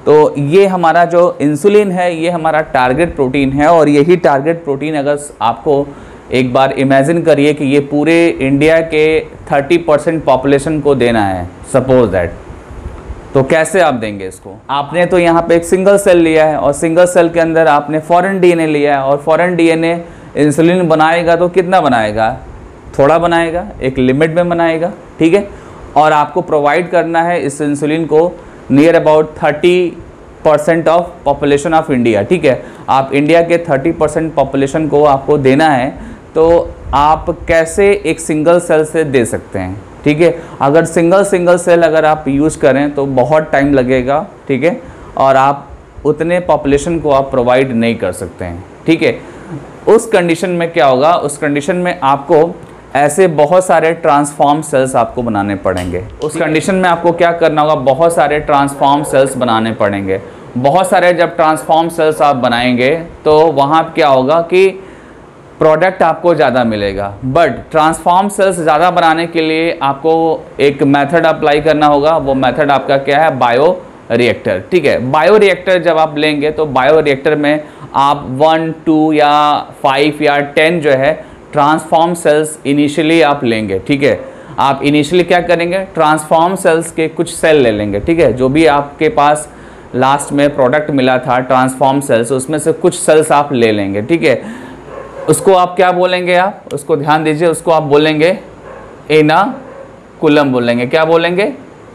तो ये हमारा जो इंसुलिन है ये हमारा टारगेट प्रोटीन है और यही टारगेट प्रोटीन अगर आपको एक बार इमेजिन करिए कि ये पूरे इंडिया के 30% पॉपुलेशन को देना है सपोज दैट, तो कैसे आप देंगे इसको। आपने तो यहाँ पे एक सिंगल सेल लिया है और सिंगल सेल के अंदर आपने फॉरेन डीएनए लिया है और फॉरेन डीएनए इंसुलिन बनाएगा तो कितना बनाएगा, थोड़ा बनाएगा, एक लिमिट में बनाएगा। ठीक है, और आपको प्रोवाइड करना है इस इंसुलिन को near about 30% of population of India. ठीक है, आप इंडिया के 30% पॉपुलेशन को आपको देना है तो आप कैसे एक सिंगल सेल से दे सकते हैं। ठीक है, अगर सिंगल सेल अगर आप यूज़ करें तो बहुत टाइम लगेगा। ठीक है, और आप उतने पॉपुलेशन को आप प्रोवाइड नहीं कर सकते हैं। ठीक है, उस कंडीशन में क्या होगा, उस कंडीशन में आपको ऐसे बहुत सारे ट्रांसफॉर्म सेल्स आपको बनाने पड़ेंगे। उस कंडीशन में आपको क्या करना होगा, बहुत सारे ट्रांसफॉर्म सेल्स बनाने पड़ेंगे। बहुत सारे जब ट्रांसफॉर्म सेल्स आप बनाएंगे तो वहाँ क्या होगा कि प्रोडक्ट आपको ज़्यादा मिलेगा, बट ट्रांसफॉर्म सेल्स ज़्यादा बनाने के लिए आपको एक मेथड अप्लाई करना होगा। वो मेथड आपका क्या है, बायो रिएक्टर। ठीक है, बायो रिएक्टर जब आप लेंगे तो बायो रिएक्टर में आप 1, 2 या 5 या 10 जो है ट्रांसफॉर्म सेल्स इनिशियली आप लेंगे। ठीक है, आप इनिशियली क्या करेंगे, ट्रांसफॉर्म सेल्स के कुछ सेल ले लेंगे। ठीक है, जो भी आपके पास लास्ट में प्रोडक्ट मिला था ट्रांसफॉर्म सेल्स, उसमें से कुछ सेल्स आप ले लेंगे। ठीक है, उसको आप क्या बोलेंगे, आप उसको ध्यान दीजिए, उसको आप बोलेंगे इनाकुलम बोलेंगे। क्या बोलेंगे?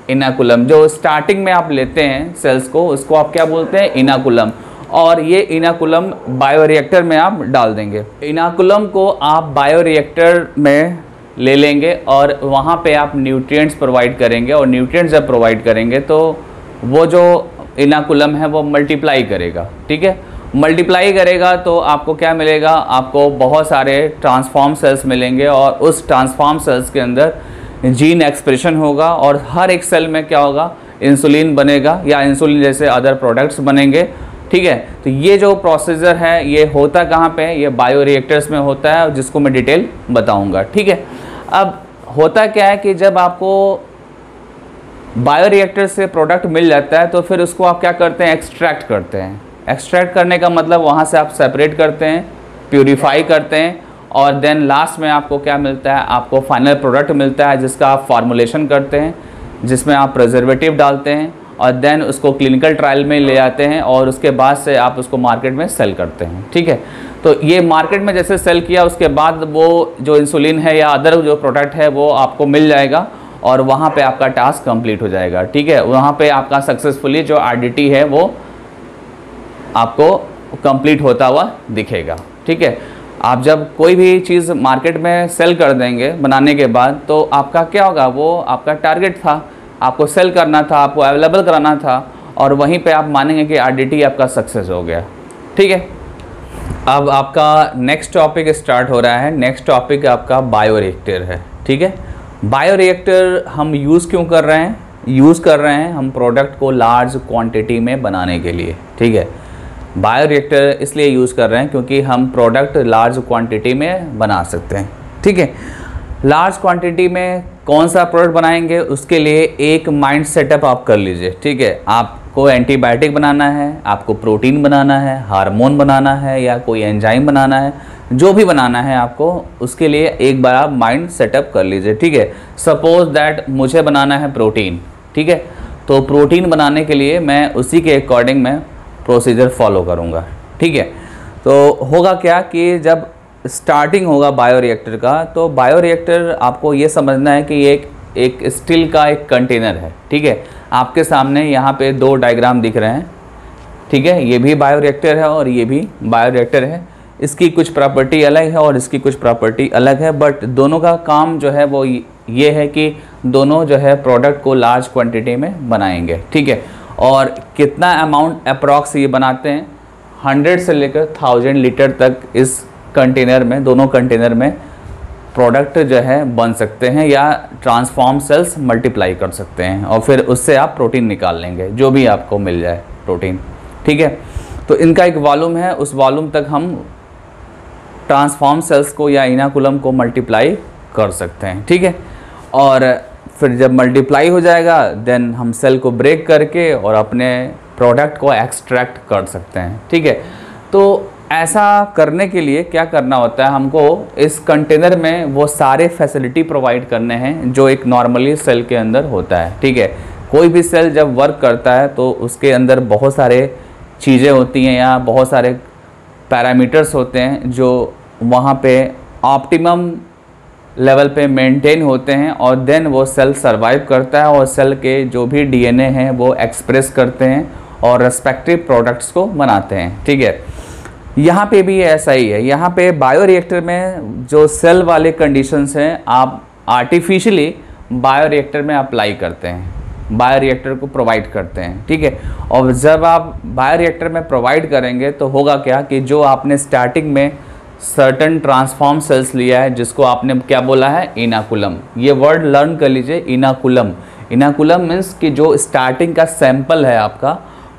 इनाकुलम। जो स्टार्टिंग में आप लेते हैं सेल्स को, उसको आप क्या बोलते हैं? इनाकुलम। और ये इनाकुलम बायोरिएक्टर में आप डाल देंगे। इनाकुलम को आप बायोरिएक्टर में ले लेंगे और वहाँ पे आप न्यूट्रिएंट्स प्रोवाइड करेंगे, और न्यूट्रिएंट्स जब प्रोवाइड करेंगे तो वो जो इनाकुलम है वो मल्टीप्लाई करेगा। ठीक है, मल्टीप्लाई करेगा तो आपको क्या मिलेगा? आपको बहुत सारे ट्रांसफॉर्म सेल्स मिलेंगे, और उस ट्रांसफॉर्म सेल्स के अंदर जीन एक्सप्रेशन होगा, और हर एक सेल में क्या होगा? इंसुलिन बनेगा, या इंसुलिन जैसे अदर प्रोडक्ट्स बनेंगे। ठीक है, तो ये जो प्रोसीजर है ये होता कहाँ पे? ये बायोरिएक्टर्स में होता है, जिसको मैं डिटेल बताऊंगा। ठीक है, अब होता क्या है कि जब आपको बायोरिएक्टर से प्रोडक्ट मिल जाता है तो फिर उसको आप क्या करते हैं? एक्सट्रैक्ट करते हैं। एक्सट्रैक्ट करने का मतलब वहाँ से आप सेपरेट करते हैं, प्यूरिफाई करते हैं, और देन लास्ट में आपको क्या मिलता है? आपको फाइनल प्रोडक्ट मिलता है, जिसका आप फार्मूलेशन करते हैं, जिसमें आप प्रिजर्वेटिव डालते हैं, और देन उसको क्लिनिकल ट्रायल में ले आते हैं, और उसके बाद से आप उसको मार्केट में सेल करते हैं। ठीक है, तो ये मार्केट में जैसे सेल किया, उसके बाद वो जो इंसुलिन है या अदर जो प्रोडक्ट है वो आपको मिल जाएगा, और वहाँ पे आपका टास्क कंप्लीट हो जाएगा। ठीक है, वहाँ पे आपका सक्सेसफुली जो आरडीटी है वो आपको कंप्लीट होता हुआ दिखेगा। ठीक है, आप जब कोई भी चीज़ मार्केट में सेल कर देंगे बनाने के बाद, तो आपका क्या होगा? वो आपका टारगेट था, आपको सेल करना था, आपको अवेलेबल कराना था, और वहीं पे आप मानेंगे कि आरडीटी आपका सक्सेस हो गया। ठीक है, अब आपका नेक्स्ट टॉपिक स्टार्ट हो रहा है। नेक्स्ट टॉपिक आपका बायोरिएक्टर है। ठीक है, बायोरिएक्टर हम यूज़ क्यों कर रहे हैं? यूज़ कर रहे हैं हम प्रोडक्ट को लार्ज क्वांटिटी में बनाने के लिए। ठीक है, बायोरिएक्टर इसलिए यूज़ कर रहे हैं क्योंकि हम प्रोडक्ट लार्ज क्वांटिटी में बना सकते हैं। ठीक है, लार्ज क्वांटिटी में कौन सा प्रोडक्ट बनाएंगे, उसके लिए एक माइंड सेटअप आप कर लीजिए। ठीक है, आपको एंटीबायोटिक बनाना है, आपको प्रोटीन बनाना है, हार्मोन बनाना है, या कोई एंजाइम बनाना है, जो भी बनाना है आपको, उसके लिए एक बार आप माइंड सेटअप कर लीजिए। ठीक है, सपोज दैट मुझे बनाना है प्रोटीन। ठीक है, तो प्रोटीन बनाने के लिए मैं उसी के अकॉर्डिंग मैं प्रोसीजर फॉलो करूँगा। ठीक है, तो होगा क्या कि जब स्टार्टिंग होगा बायोरिएक्टर का, तो बायोरिएक्टर आपको ये समझना है कि एक स्टील का एक कंटेनर है। ठीक है, आपके सामने यहाँ पे दो डायग्राम दिख रहे हैं। ठीक है, ये भी बायोरिएक्टर है और ये भी बायोरिएक्टर है। इसकी कुछ प्रॉपर्टी अलग है और इसकी कुछ प्रॉपर्टी अलग है, बट दोनों का काम जो है वो ये है कि दोनों जो है प्रोडक्ट को लार्ज क्वांटिटी में बनाएंगे। ठीक है, और कितना अमाउंट अप्रॉक्स ये बनाते हैं? 100 से लेकर 1000 लीटर तक इस कंटेनर में, दोनों कंटेनर में प्रोडक्ट जो है बन सकते हैं, या ट्रांसफॉर्म सेल्स मल्टीप्लाई कर सकते हैं, और फिर उससे आप प्रोटीन निकाल लेंगे, जो भी आपको मिल जाए प्रोटीन। ठीक है, तो इनका एक वॉल्यूम है, उस वॉल्यूम तक हम ट्रांसफॉर्म सेल्स को या इनाकुलम को मल्टीप्लाई कर सकते हैं। ठीक है, और फिर जब मल्टीप्लाई हो जाएगा देन हम सेल को ब्रेक करके और अपने प्रोडक्ट को एक्सट्रैक्ट कर सकते हैं। ठीक है, तो ऐसा करने के लिए क्या करना होता है? हमको इस कंटेनर में वो सारे फैसिलिटी प्रोवाइड करने हैं जो एक नॉर्मली सेल के अंदर होता है। ठीक है, कोई भी सेल जब वर्क करता है तो उसके अंदर बहुत सारे चीज़ें होती हैं, या बहुत सारे पैरामीटर्स होते हैं जो वहाँ पे ऑप्टिमम लेवल पे मेंटेन होते हैं, और देन वो सेल सरवाइव करता है, और सेल के जो भी डीएनए हैं वो एक्सप्रेस करते हैं और रेस्पेक्टिव प्रोडक्ट्स को बनाते हैं। ठीक है, यहाँ पे भी ऐसा ही है। यहाँ पे बायोरिएक्टर में जो सेल वाले कंडीशंस हैं आप आर्टिफिशियली बायोरिएक्टर में अप्लाई करते हैं, बायोरिएक्टर को प्रोवाइड करते हैं। ठीक है, और जब आप बायोरिएक्टर में प्रोवाइड करेंगे तो होगा क्या कि जो आपने स्टार्टिंग में सर्टन ट्रांसफॉर्म सेल्स लिया है, जिसको आपने क्या बोला है? इनाकुलम। ये वर्ड लर्न कर लीजिए, इनाकुलम। इनाकुलम मीन्स कि जो स्टार्टिंग का सैंपल है आपका,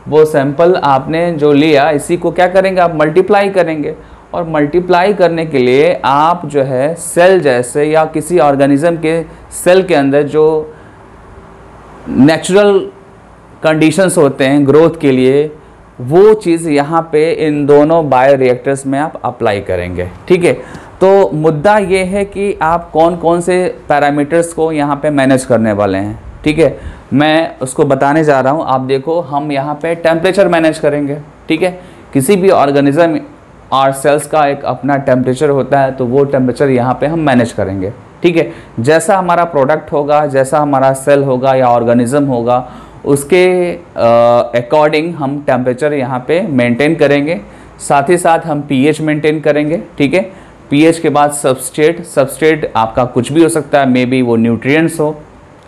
वो सैंपल आपने जो लिया, इसी को क्या करेंगे? आप मल्टीप्लाई करेंगे, और मल्टीप्लाई करने के लिए आप जो है सेल जैसे या किसी ऑर्गेनिज्म के सेल के अंदर जो नेचुरल कंडीशंस होते हैं ग्रोथ के लिए, वो चीज़ यहाँ पे इन दोनों बायोरिएक्टर्स में आप अप्लाई करेंगे। ठीक है, तो मुद्दा ये है कि आप कौन कौन से पैरामीटर्स को यहाँ पे मैनेज करने वाले हैं। ठीक है, मैं उसको बताने जा रहा हूँ। आप देखो, हम यहाँ पे टेम्परेचर मैनेज करेंगे। ठीक है, किसी भी ऑर्गेनिज्म और सेल्स का एक अपना टेम्परेचर होता है, तो वो टेम्परेचर यहाँ पे हम मैनेज करेंगे। ठीक है, जैसा हमारा प्रोडक्ट होगा, जैसा हमारा सेल होगा या ऑर्गेनिज्म होगा, उसके अकॉर्डिंग हम टेम्परेचर यहाँ पे मेंटेन करेंगे। साथ ही साथ हम पीएच मेंटेन करेंगे। ठीक है, पीएच के बाद सबस्ट्रेट आपका कुछ भी हो सकता है, मे बी वो न्यूट्रिएंट्स हो।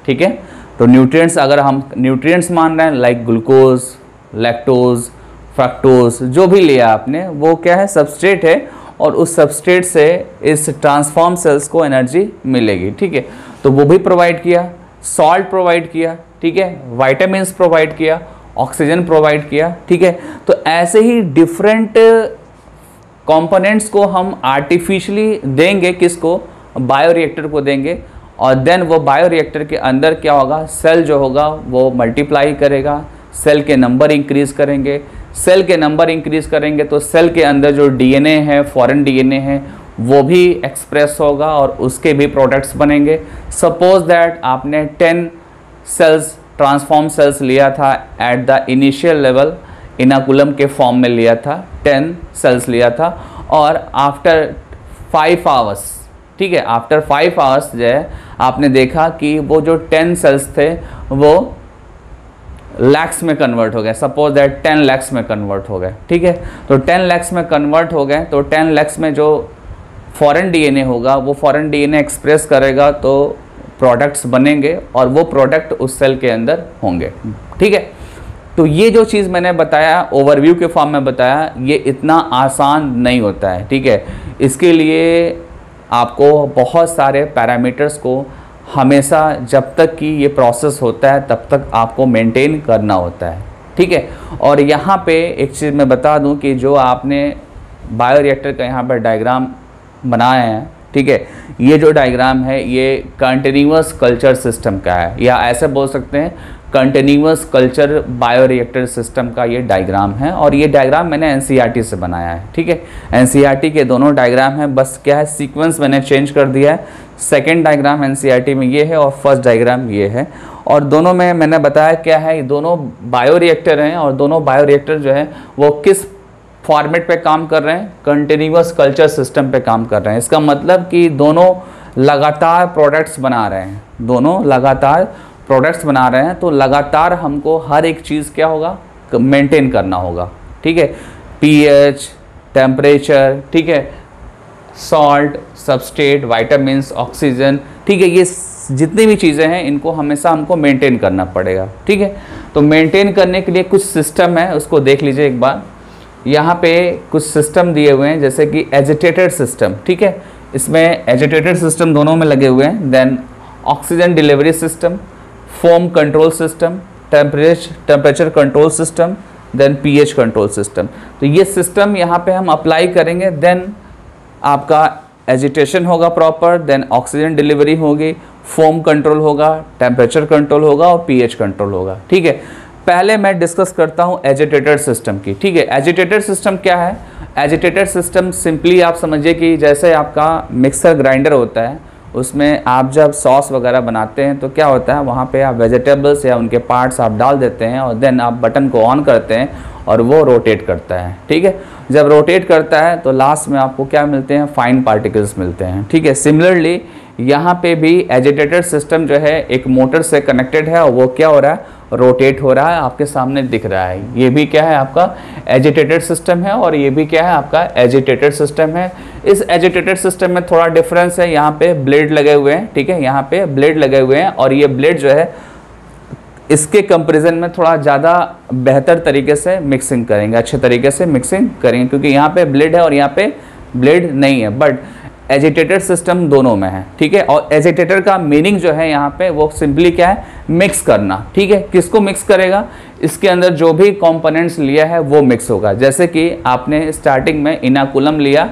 ठीक है, तो न्यूट्रिएंट्स अगर हम न्यूट्रिएंट्स मान रहे हैं लाइक ग्लूकोज, लैक्टोज, फ्रक्टोज, जो भी लिया आपने वो क्या है, सबस्ट्रेट है, और उस सबस्ट्रेट से इस ट्रांसफॉर्म सेल्स को एनर्जी मिलेगी। ठीक है, तो वो भी प्रोवाइड किया, सॉल्ट प्रोवाइड किया, ठीक है, विटामिन्स प्रोवाइड किया, ऑक्सीजन प्रोवाइड किया। ठीक है, तो ऐसे ही डिफरेंट कंपोनेंट्स को हम आर्टिफिशियली देंगे, किसको, बायोरिएक्टर को देंगे, और देन वो बायोरिएक्टर के अंदर क्या होगा, सेल जो होगा वो मल्टीप्लाई करेगा, सेल के नंबर इंक्रीज करेंगे। सेल के नंबर इंक्रीज करेंगे तो सेल के अंदर जो डीएनए है, फॉरेन डीएनए है, वो भी एक्सप्रेस होगा और उसके भी प्रोडक्ट्स बनेंगे। सपोज दैट आपने 10 सेल्स, ट्रांसफॉर्म सेल्स लिया था at the initial level, inoculum के फॉर्म में लिया था, 10 सेल्स लिया था, और आफ्टर 5 आवर्स, ठीक है, आफ्टर 5 आवर्स जो है आपने देखा कि वो जो 10 सेल्स थे वो लैक्स में कन्वर्ट हो गए। सपोज दैट 10 लैक्स में कन्वर्ट हो गए। ठीक है, तो 10 लैक्स में कन्वर्ट हो गए, तो 10 लैक्स में जो फॉरेन डीएनए होगा वो फॉरेन डीएनए एक्सप्रेस करेगा, तो प्रोडक्ट्स बनेंगे और वो प्रोडक्ट उस सेल के अंदर होंगे। ठीक है, तो ये जो चीज़ मैंने बताया, ओवरव्यू के फॉर्म में बताया, ये इतना आसान नहीं होता है। ठीक है, इसके लिए आपको बहुत सारे पैरामीटर्स को हमेशा, जब तक कि ये प्रोसेस होता है तब तक आपको मेंटेन करना होता है। ठीक है, और यहाँ पे एक चीज़ मैं बता दूँ कि जो आपने बायोरिएक्टर का यहाँ पर डायग्राम बनाया है, ठीक है, ये जो डायग्राम है ये कंटिन्यूअस कल्चर सिस्टम का है, या ऐसे बोल सकते हैं कंटिन्यूअस कल्चर बायोरिएक्टर सिस्टम का ये डायग्राम है, और ये डायग्राम मैंने एनसीईआरटी से बनाया है। ठीक है, एनसीईआरटी के दोनों डायग्राम हैं, बस क्या है सीक्वेंस मैंने चेंज कर दिया है। सेकेंड डायग्राम एनसीईआरटी में ये है और फर्स्ट डायग्राम ये है, और दोनों में मैंने बताया क्या है, ये दोनों बायोरिएक्टर हैं, और दोनों बायोरिएक्टर जो है वो किस फॉर्मेट पे काम कर रहे हैं, कंटिन्यूअस कल्चर सिस्टम पे काम कर रहे हैं। इसका मतलब कि दोनों लगातार प्रोडक्ट्स बना रहे हैं, दोनों लगातार प्रोडक्ट्स बना रहे हैं, तो लगातार हमको हर एक चीज़ क्या होगा, मेंटेन करना होगा। ठीक है, पीएच, टेम्परेचर, ठीक है, सॉल्ट, सबस्ट्रेट, विटामिन्स, ऑक्सीजन, ठीक है, ये जितनी भी चीज़ें हैं इनको हमेशा हमको मेंटेन करना पड़ेगा। ठीक है, तो मेंटेन करने के लिए कुछ सिस्टम है, उसको देख लीजिए एक बार। यहाँ पे कुछ सिस्टम दिए हुए हैं, जैसे कि एजिटेटेड सिस्टम। ठीक है, इसमें एजिटेटेड सिस्टम दोनों में लगे हुए हैं। Then oxygen delivery system, foam control system, temperature control system, then pH control system. तो ये सिस्टम यहाँ पे हम अप्लाई करेंगे, देन आपका एजिटेशन होगा प्रॉपर, देन ऑक्सीजन डिलीवरी होगी, फोम कंट्रोल होगा, टेम्परेचर कंट्रोल होगा और पीएच कंट्रोल होगा। ठीक है, पहले मैं डिस्कस करता हूँ एजिटेटेड सिस्टम की। ठीक है, एजिटेटेड सिस्टम क्या है? एजिटेटेड सिस्टम सिंपली आप समझिए कि जैसे आपका मिक्सर ग्राइंडर होता है, उसमें आप जब सॉस वगैरह बनाते हैं तो क्या होता है, वहाँ पे आप वेजिटेबल्स या उनके पार्ट्स आप डाल देते हैं और देन आप बटन को ऑन करते हैं और वो रोटेट करता है। ठीक है, जब रोटेट करता है तो लास्ट में आपको क्या मिलते हैं, फाइन पार्टिकल्स मिलते हैं। ठीक है, सिमिलरली यहाँ पे भी एजिटेटेड सिस्टम जो है एक मोटर से कनेक्टेड है और वो क्या हो रहा है, रोटेट हो रहा है, आपके सामने दिख रहा है। ये भी क्या है, आपका एजिटेटेड सिस्टम है और ये भी क्या है, आपका एजिटेटेड सिस्टम है। इस एजिटेटेड सिस्टम में थोड़ा डिफरेंस है, यहाँ पे ब्लेड लगे हुए हैं। ठीक है, यहाँ पे ब्लेड लगे हुए हैं और ये ब्लेड जो है इसके कंपैरिजन में थोड़ा ज़्यादा बेहतर तरीके से मिक्सिंग करेंगे, अच्छे तरीके से मिक्सिंग करेंगे, क्योंकि यहाँ पे ब्लेड है और यहाँ पे ब्लेड नहीं है, बट एजिटेटेड सिस्टम दोनों में है। ठीक है, और एजिटेटर का मीनिंग जो है यहाँ पे वो सिंपली क्या है, मिक्स करना। ठीक है, किसको मिक्स करेगा, इसके अंदर जो भी कंपोनेंट्स लिया है वो मिक्स होगा। जैसे कि आपने स्टार्टिंग में इनाकुलम लिया,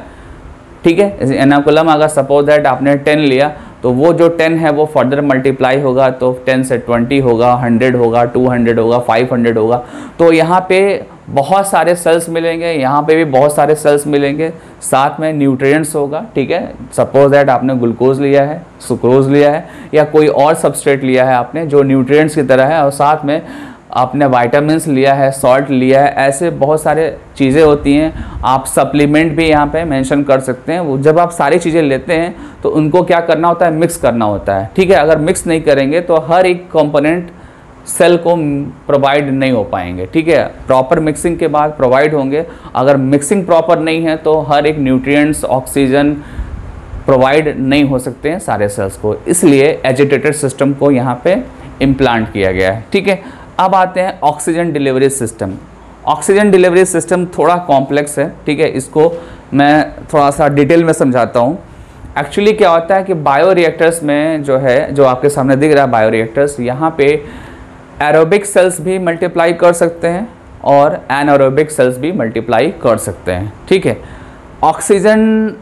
ठीक है, इनाकुलम अगर सपोज दैट आपने 10 लिया तो वो जो 10 है वो फर्दर मल्टीप्लाई होगा, तो 10 से 20 होगा, 100 होगा, 200 होगा, 500 होगा। तो यहाँ पे बहुत सारे सेल्स मिलेंगे, यहाँ पे भी बहुत सारे सेल्स मिलेंगे, साथ में न्यूट्रिएंट्स होगा। ठीक है, सपोज दैट आपने ग्लूकोज लिया है, सुक्रोज लिया है या कोई और सबस्ट्रेट लिया है आपने जो न्यूट्रिएंट्स की तरह है, और साथ में आपने वाइटामिन्स लिया है, सॉल्ट लिया है, ऐसे बहुत सारे चीज़ें होती हैं। आप सप्लीमेंट भी यहाँ पे मेंशन कर सकते हैं। वो जब आप सारी चीज़ें लेते हैं तो उनको क्या करना होता है, मिक्स करना होता है, ठीक है। अगर मिक्स नहीं करेंगे तो हर एक कंपोनेंट सेल को प्रोवाइड नहीं हो पाएंगे, ठीक है। प्रॉपर मिक्सिंग के बाद प्रोवाइड होंगे। अगर मिक्सिंग प्रॉपर नहीं है तो हर एक न्यूट्रिएंट्स, ऑक्सीजन प्रोवाइड नहीं हो सकते हैं सारे सेल्स को, इसलिए एजिटेटेड सिस्टम को यहाँ पे इम्प्लांट किया गया है, ठीक है। अब आते हैं oxygen delivery system. Oxygen delivery system थोड़ा कॉम्प्लेक्स है, ठीक है। इसको मैं थोड़ा सा डिटेल में समझाता हूँ। एक्चुअली क्या होता है कि बायोरिएक्टर्स में जो है, जो आपके सामने दिख रहा है बायोरिएक्टर्स, यहाँ पे एरोबिक सेल्स भी मल्टीप्लाई कर सकते हैं और एनारोबिक सेल्स भी मल्टीप्लाई कर सकते हैं, ठीक है। ऑक्सीजन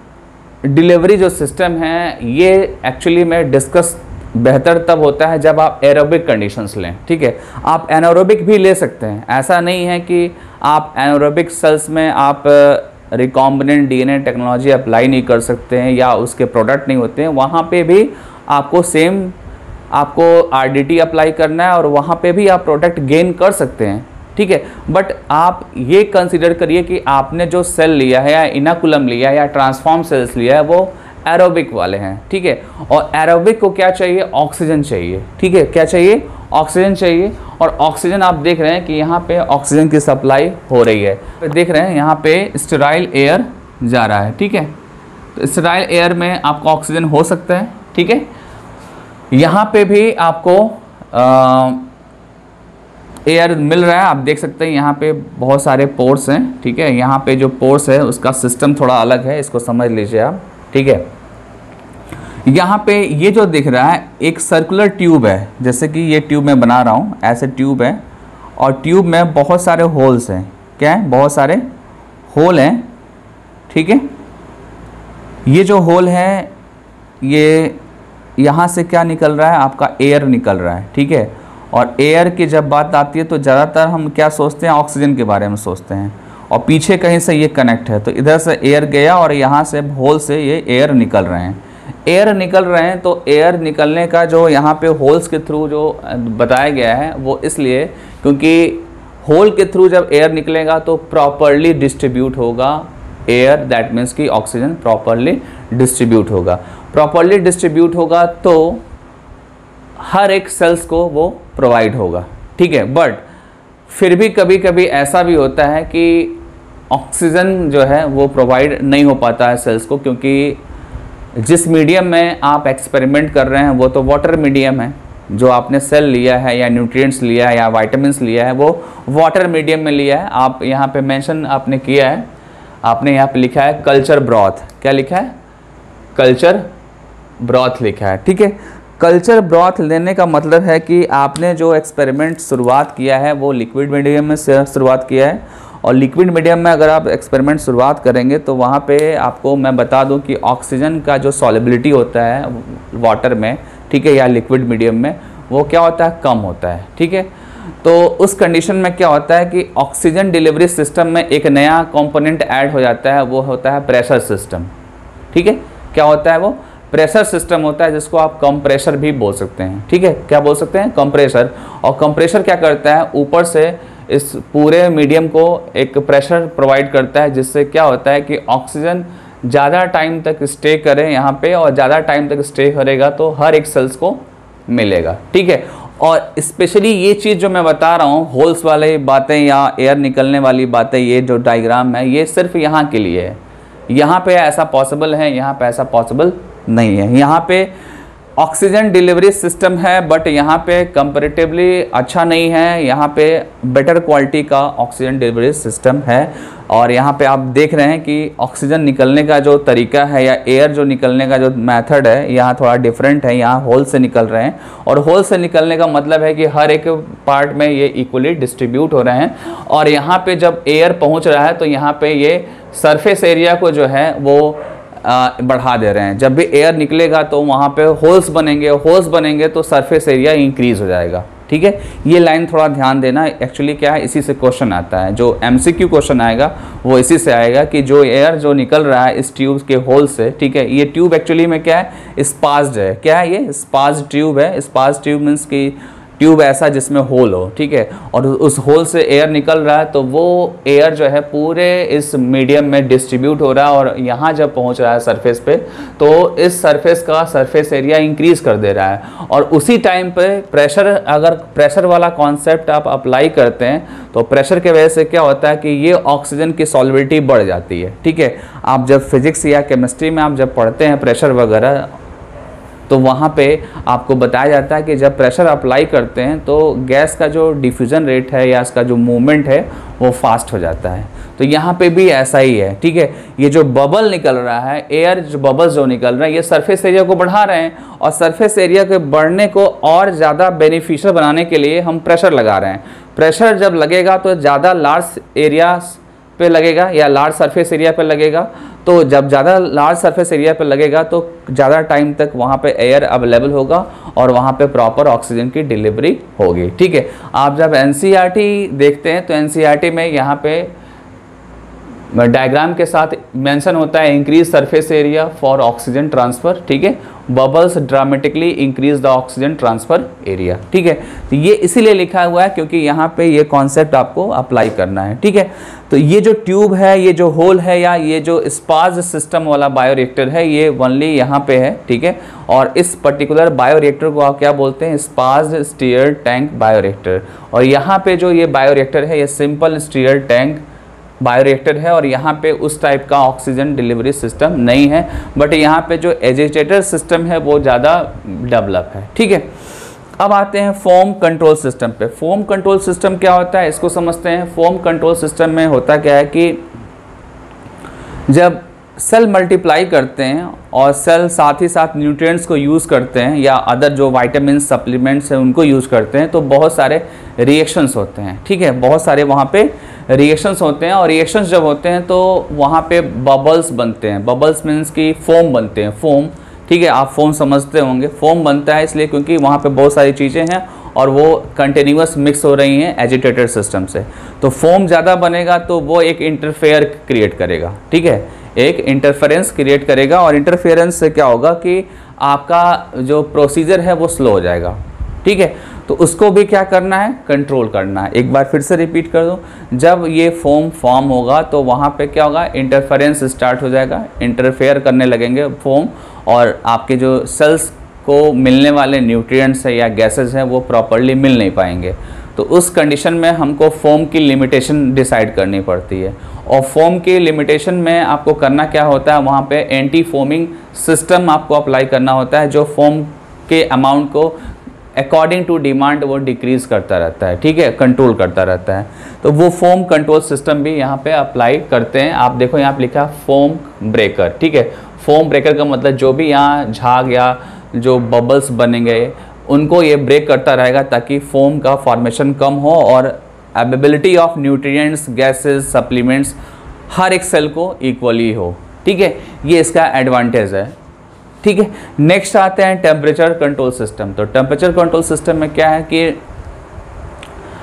डिलीवरी जो सिस्टम है ये एक्चुअली में डिस्कस बेहतर तब होता है जब आप एरोबिक कंडीशंस लें, ठीक है। आप एनारोबिक भी ले सकते हैं, ऐसा नहीं है कि आप एनारोबिक सेल्स में आप रिकॉम्बिनेंट डीएनए टेक्नोलॉजी अप्लाई नहीं कर सकते हैं या उसके प्रोडक्ट नहीं होते हैं। वहाँ पे भी आपको सेम आपको आरडीटी अप्लाई करना है और वहाँ पे भी आप प्रोडक्ट गेन कर सकते हैं, ठीक है। बट आप ये कंसीडर करिए कि आपने जो सेल लिया है या इनाकुलम लिया है या ट्रांसफॉर्म सेल्स लिया है वो एरोबिक वाले हैं, ठीक है। और एरोबिक को क्या चाहिए, ऑक्सीजन चाहिए, ठीक है। क्या चाहिए, ऑक्सीजन चाहिए। और ऑक्सीजन आप देख रहे हैं कि यहाँ पे ऑक्सीजन की सप्लाई हो रही है। देख रहे हैं यहाँ पे स्टेराइल एयर जा रहा है, ठीक है। तो स्टेराइल एयर में आपको ऑक्सीजन हो सकता है, ठीक है। यहाँ पे भी आपको एयर मिल रहा है, आप देख सकते हैं यहाँ पे बहुत सारे पोर्स हैं, ठीक है। यहाँ पे जो पोर्स है उसका सिस्टम थोड़ा अलग है, इसको समझ लीजिए आप, ठीक है। यहाँ पे ये जो दिख रहा है एक सर्कुलर ट्यूब है, जैसे कि ये ट्यूब मैं बना रहा हूँ, ऐसे ट्यूब है और ट्यूब में बहुत सारे होल्स हैं। क्या है, बहुत सारे होल हैं, ठीक है। ये जो होल है ये यहाँ से क्या निकल रहा है, आपका एयर निकल रहा है, ठीक है। और एयर की जब बात आती है तो ज़्यादातर हम क्या सोचते हैं, ऑक्सीजन के बारे में सोचते हैं। और पीछे कहीं से ये कनेक्ट है तो इधर से एयर गया और यहाँ से होल से ये एयर निकल रहे हैं। एयर निकल रहे हैं तो एयर निकलने का जो यहाँ पे होल्स के थ्रू जो बताया गया है वो इसलिए क्योंकि होल के थ्रू जब एयर निकलेगा तो प्रॉपरली डिस्ट्रीब्यूट होगा एयर, दैट मीन्स कि ऑक्सीजन प्रॉपरली डिस्ट्रीब्यूट होगा। प्रॉपरली डिस्ट्रीब्यूट होगा तो हर एक सेल्स को वो प्रोवाइड होगा, ठीक है। बट फिर भी कभी कभी ऐसा भी होता है कि ऑक्सीजन जो है वो प्रोवाइड नहीं हो पाता है सेल्स को, क्योंकि जिस मीडियम में आप एक्सपेरिमेंट कर रहे हैं वो तो वाटर मीडियम है। जो आपने सेल लिया है या न्यूट्रिएंट्स लिया है या विटामिन्स लिया है वो वाटर मीडियम में लिया है। आप यहाँ पे मेंशन आपने किया है, आपने यहाँ पे लिखा है कल्चर ब्रॉथ। क्या लिखा है, कल्चर ब्रॉथ लिखा है, ठीक है। कल्चर ब्रॉथ लेने का मतलब है कि आपने जो एक्सपेरिमेंट शुरुआत किया है वो लिक्विड मीडियम में से शुरुआत किया है। और लिक्विड मीडियम में अगर आप एक्सपेरिमेंट शुरुआत करेंगे तो वहाँ पे आपको मैं बता दूं कि ऑक्सीजन का जो सॉलिबिलिटी होता है वाटर में, ठीक है, या लिक्विड मीडियम में, वो क्या होता है, कम होता है, ठीक है। तो उस कंडीशन में क्या होता है कि ऑक्सीजन डिलीवरी सिस्टम में एक नया कंपोनेंट ऐड हो जाता है, वो होता है प्रेशर सिस्टम, ठीक है। क्या होता है वो, प्रेशर सिस्टम होता है, जिसको आप कंप्रेशर भी बोल सकते हैं, ठीक है। क्या बोल सकते हैं, कंप्रेशर। और कंप्रेशर क्या करता है, ऊपर से इस पूरे मीडियम को एक प्रेशर प्रोवाइड करता है, जिससे क्या होता है कि ऑक्सीजन ज़्यादा टाइम तक स्टे करे यहाँ पे, और ज़्यादा टाइम तक स्टे करेगा तो हर एक सेल्स को मिलेगा, ठीक है। और स्पेशली ये चीज़ जो मैं बता रहा हूँ, होल्स वाली बातें या एयर निकलने वाली बातें, ये जो डायग्राम है ये सिर्फ यहाँ के लिए है। यहाँ पे ऐसा पॉसिबल है, यहाँ पे ऐसा पॉसिबल नहीं है। यहाँ पे ऑक्सीजन डिलीवरी सिस्टम है बट यहाँ पे कंपैरेटिवली अच्छा नहीं है, यहाँ पे बेटर क्वालिटी का ऑक्सीजन डिलीवरी सिस्टम है। और यहाँ पे आप देख रहे हैं कि ऑक्सीजन निकलने का जो तरीका है या एयर जो निकलने का जो मेथड है यहाँ थोड़ा डिफरेंट है। यहाँ होल से निकल रहे हैं, और होल से निकलने का मतलब है कि हर एक पार्ट में ये इक्वली डिस्ट्रीब्यूट हो रहे हैं। और यहाँ पे जब एयर पहुँच रहा है तो यहाँ पे ये सरफेस एरिया को जो है वो बढ़ा दे रहे हैं। जब भी एयर निकलेगा तो वहाँ पे होल्स बनेंगे तो सरफेस एरिया इंक्रीज हो जाएगा, ठीक है। ये लाइन थोड़ा ध्यान देना, एक्चुअली क्या है, इसी से क्वेश्चन आता है। जो एमसीक्यू क्वेश्चन आएगा वो इसी से आएगा कि जो एयर जो निकल रहा है इस ट्यूब के होल से, ठीक है। ये ट्यूब एक्चुअली में क्या है, स्पास्ड है। क्या है ये, स्पास्ड ट्यूब है। स्पास्ड ट्यूब मीन्स कि ट्यूब ऐसा जिसमें होल हो, ठीक है, और उस होल से एयर निकल रहा है, तो वो एयर जो है पूरे इस मीडियम में डिस्ट्रीब्यूट हो रहा है और यहाँ जब पहुँच रहा है सरफेस पे तो इस सरफेस का सरफेस एरिया इंक्रीज कर दे रहा है। और उसी टाइम पे प्रेशर, अगर प्रेशर वाला कॉन्सेप्ट आप अप्लाई करते हैं तो प्रेशर के वजह से क्या होता है कि ये ऑक्सीजन की सॉल्युबिलिटी बढ़ जाती है, ठीक है। आप जब फिजिक्स या केमिस्ट्री में आप जब पढ़ते हैं प्रेशर वगैरह, तो वहाँ पे आपको बताया जाता है कि जब प्रेशर अप्लाई करते हैं तो गैस का जो डिफ्यूज़न रेट है या इसका जो मूवमेंट है वो फास्ट हो जाता है। तो यहाँ पे भी ऐसा ही है, ठीक है। ये जो बबल निकल रहा है, एयर जो बबल्स जो निकल रहे हैं, ये सरफेस एरिया को बढ़ा रहे हैं और सरफेस एरिया के बढ़ने को और ज़्यादा बेनिफिशियल बनाने के लिए हम प्रेशर लगा रहे हैं। प्रेशर जब लगेगा तो ज़्यादा लार्ज एरिया पे लगेगा या लार्ज सरफेस एरिया पे लगेगा, तो जब ज़्यादा लार्ज सरफेस एरिया पे लगेगा तो ज़्यादा टाइम तक वहाँ पे एयर अवेलेबल होगा और वहाँ पे प्रॉपर ऑक्सीजन की डिलीवरी होगी, ठीक है। आप जब एनसीईआरटी देखते हैं तो एनसीईआरटी में यहाँ पे डायग्राम के साथ मेंशन होता है increase surface area for oxygen transfer, ठीक है। Bubbles dramatically increase the oxygen transfer area, ठीक है। तो ये इसीलिए लिखा हुआ है क्योंकि यहाँ पे ये कॉन्सेप्ट आपको अप्लाई करना है, ठीक है। तो ये जो ट्यूब है, ये जो होल है या ये जो स्पाज सिस्टम वाला बायोरिएक्टर है, ये ओनली यहाँ पे है, ठीक है। और इस पर्टिकुलर बायोरिएक्टर को आप क्या बोलते हैं? Spas steered tank bioreactor. और यहाँ पे जो ये बायोरिएक्टर है ये सिंपल स्टीयर्ड टैंक बायोरिएक्टर है और यहाँ पे उस टाइप का ऑक्सीजन डिलीवरी सिस्टम नहीं है, बट यहाँ पे जो एजिटेटर सिस्टम है वो ज़्यादा डेवलप है, ठीक है। अब आते हैं फोम कंट्रोल सिस्टम पे। फोम कंट्रोल सिस्टम क्या होता है इसको समझते हैं। फोम कंट्रोल सिस्टम में होता क्या है कि जब सेल मल्टीप्लाई करते हैं और सेल साथ ही साथ न्यूट्रिएंट्स को यूज़ करते हैं या अदर जो वाइटामिन सप्लीमेंट्स हैं उनको यूज़ करते हैं, तो बहुत सारे रिएक्शंस होते हैं, ठीक है। बहुत सारे वहाँ पे रिएक्शंस होते हैं और रिएक्शंस जब होते हैं तो वहाँ पे बबल्स बनते हैं। बबल्स मीन्स कि फोम बनते हैं, फोम, ठीक है। आप फोम समझते होंगे। फोम बनता है इसलिए क्योंकि वहाँ पे बहुत सारी चीज़ें हैं और वो कंटिन्यूअस मिक्स हो रही हैं एजिटेटर सिस्टम से। तो फोम ज़्यादा बनेगा तो वो एक इंटरफेयर क्रिएट करेगा, ठीक है, एक इंटरफेरेंस क्रिएट करेगा और इंटरफेरेंस से क्या होगा कि आपका जो प्रोसीजर है वो स्लो हो जाएगा, ठीक है। तो उसको भी क्या करना है? कंट्रोल करना है। एक बार फिर से रिपीट कर दूं, जब ये फोम फॉर्म होगा तो वहाँ पे क्या होगा? इंटरफेरेंस स्टार्ट हो जाएगा, इंटरफेयर करने लगेंगे फोम और आपके जो सेल्स को मिलने वाले न्यूट्रिएंट्स है या गैसेस हैं वो प्रॉपरली मिल नहीं पाएंगे। तो उस कंडीशन में हमको फोम की लिमिटेशन डिसाइड करनी पड़ती है और फोम की लिमिटेशन में आपको करना क्या होता है? वहाँ पे एंटी फोमिंग सिस्टम आपको अप्लाई करना होता है जो फोम के अमाउंट को अकॉर्डिंग टू डिमांड वो डिक्रीज करता रहता है, ठीक है, कंट्रोल करता रहता है। तो वो फोम कंट्रोल सिस्टम भी यहाँ पे अप्लाई करते हैं। आप देखो यहाँ पे लिखा फोम ब्रेकर, ठीक है। फोम ब्रेकर का मतलब जो भी यहाँ झाग या जो बबल्स बनेंगे उनको ये ब्रेक करता रहेगा ताकि फोम का फॉर्मेशन कम हो और availability of nutrients, gases, supplements हर एक सेल को इक्वली हो, ठीक है। ये इसका एडवांटेज है, ठीक है। नेक्स्ट आते हैं टेम्परेचर कंट्रोल सिस्टम। तो टेम्परेचर कंट्रोल सिस्टम में क्या है कि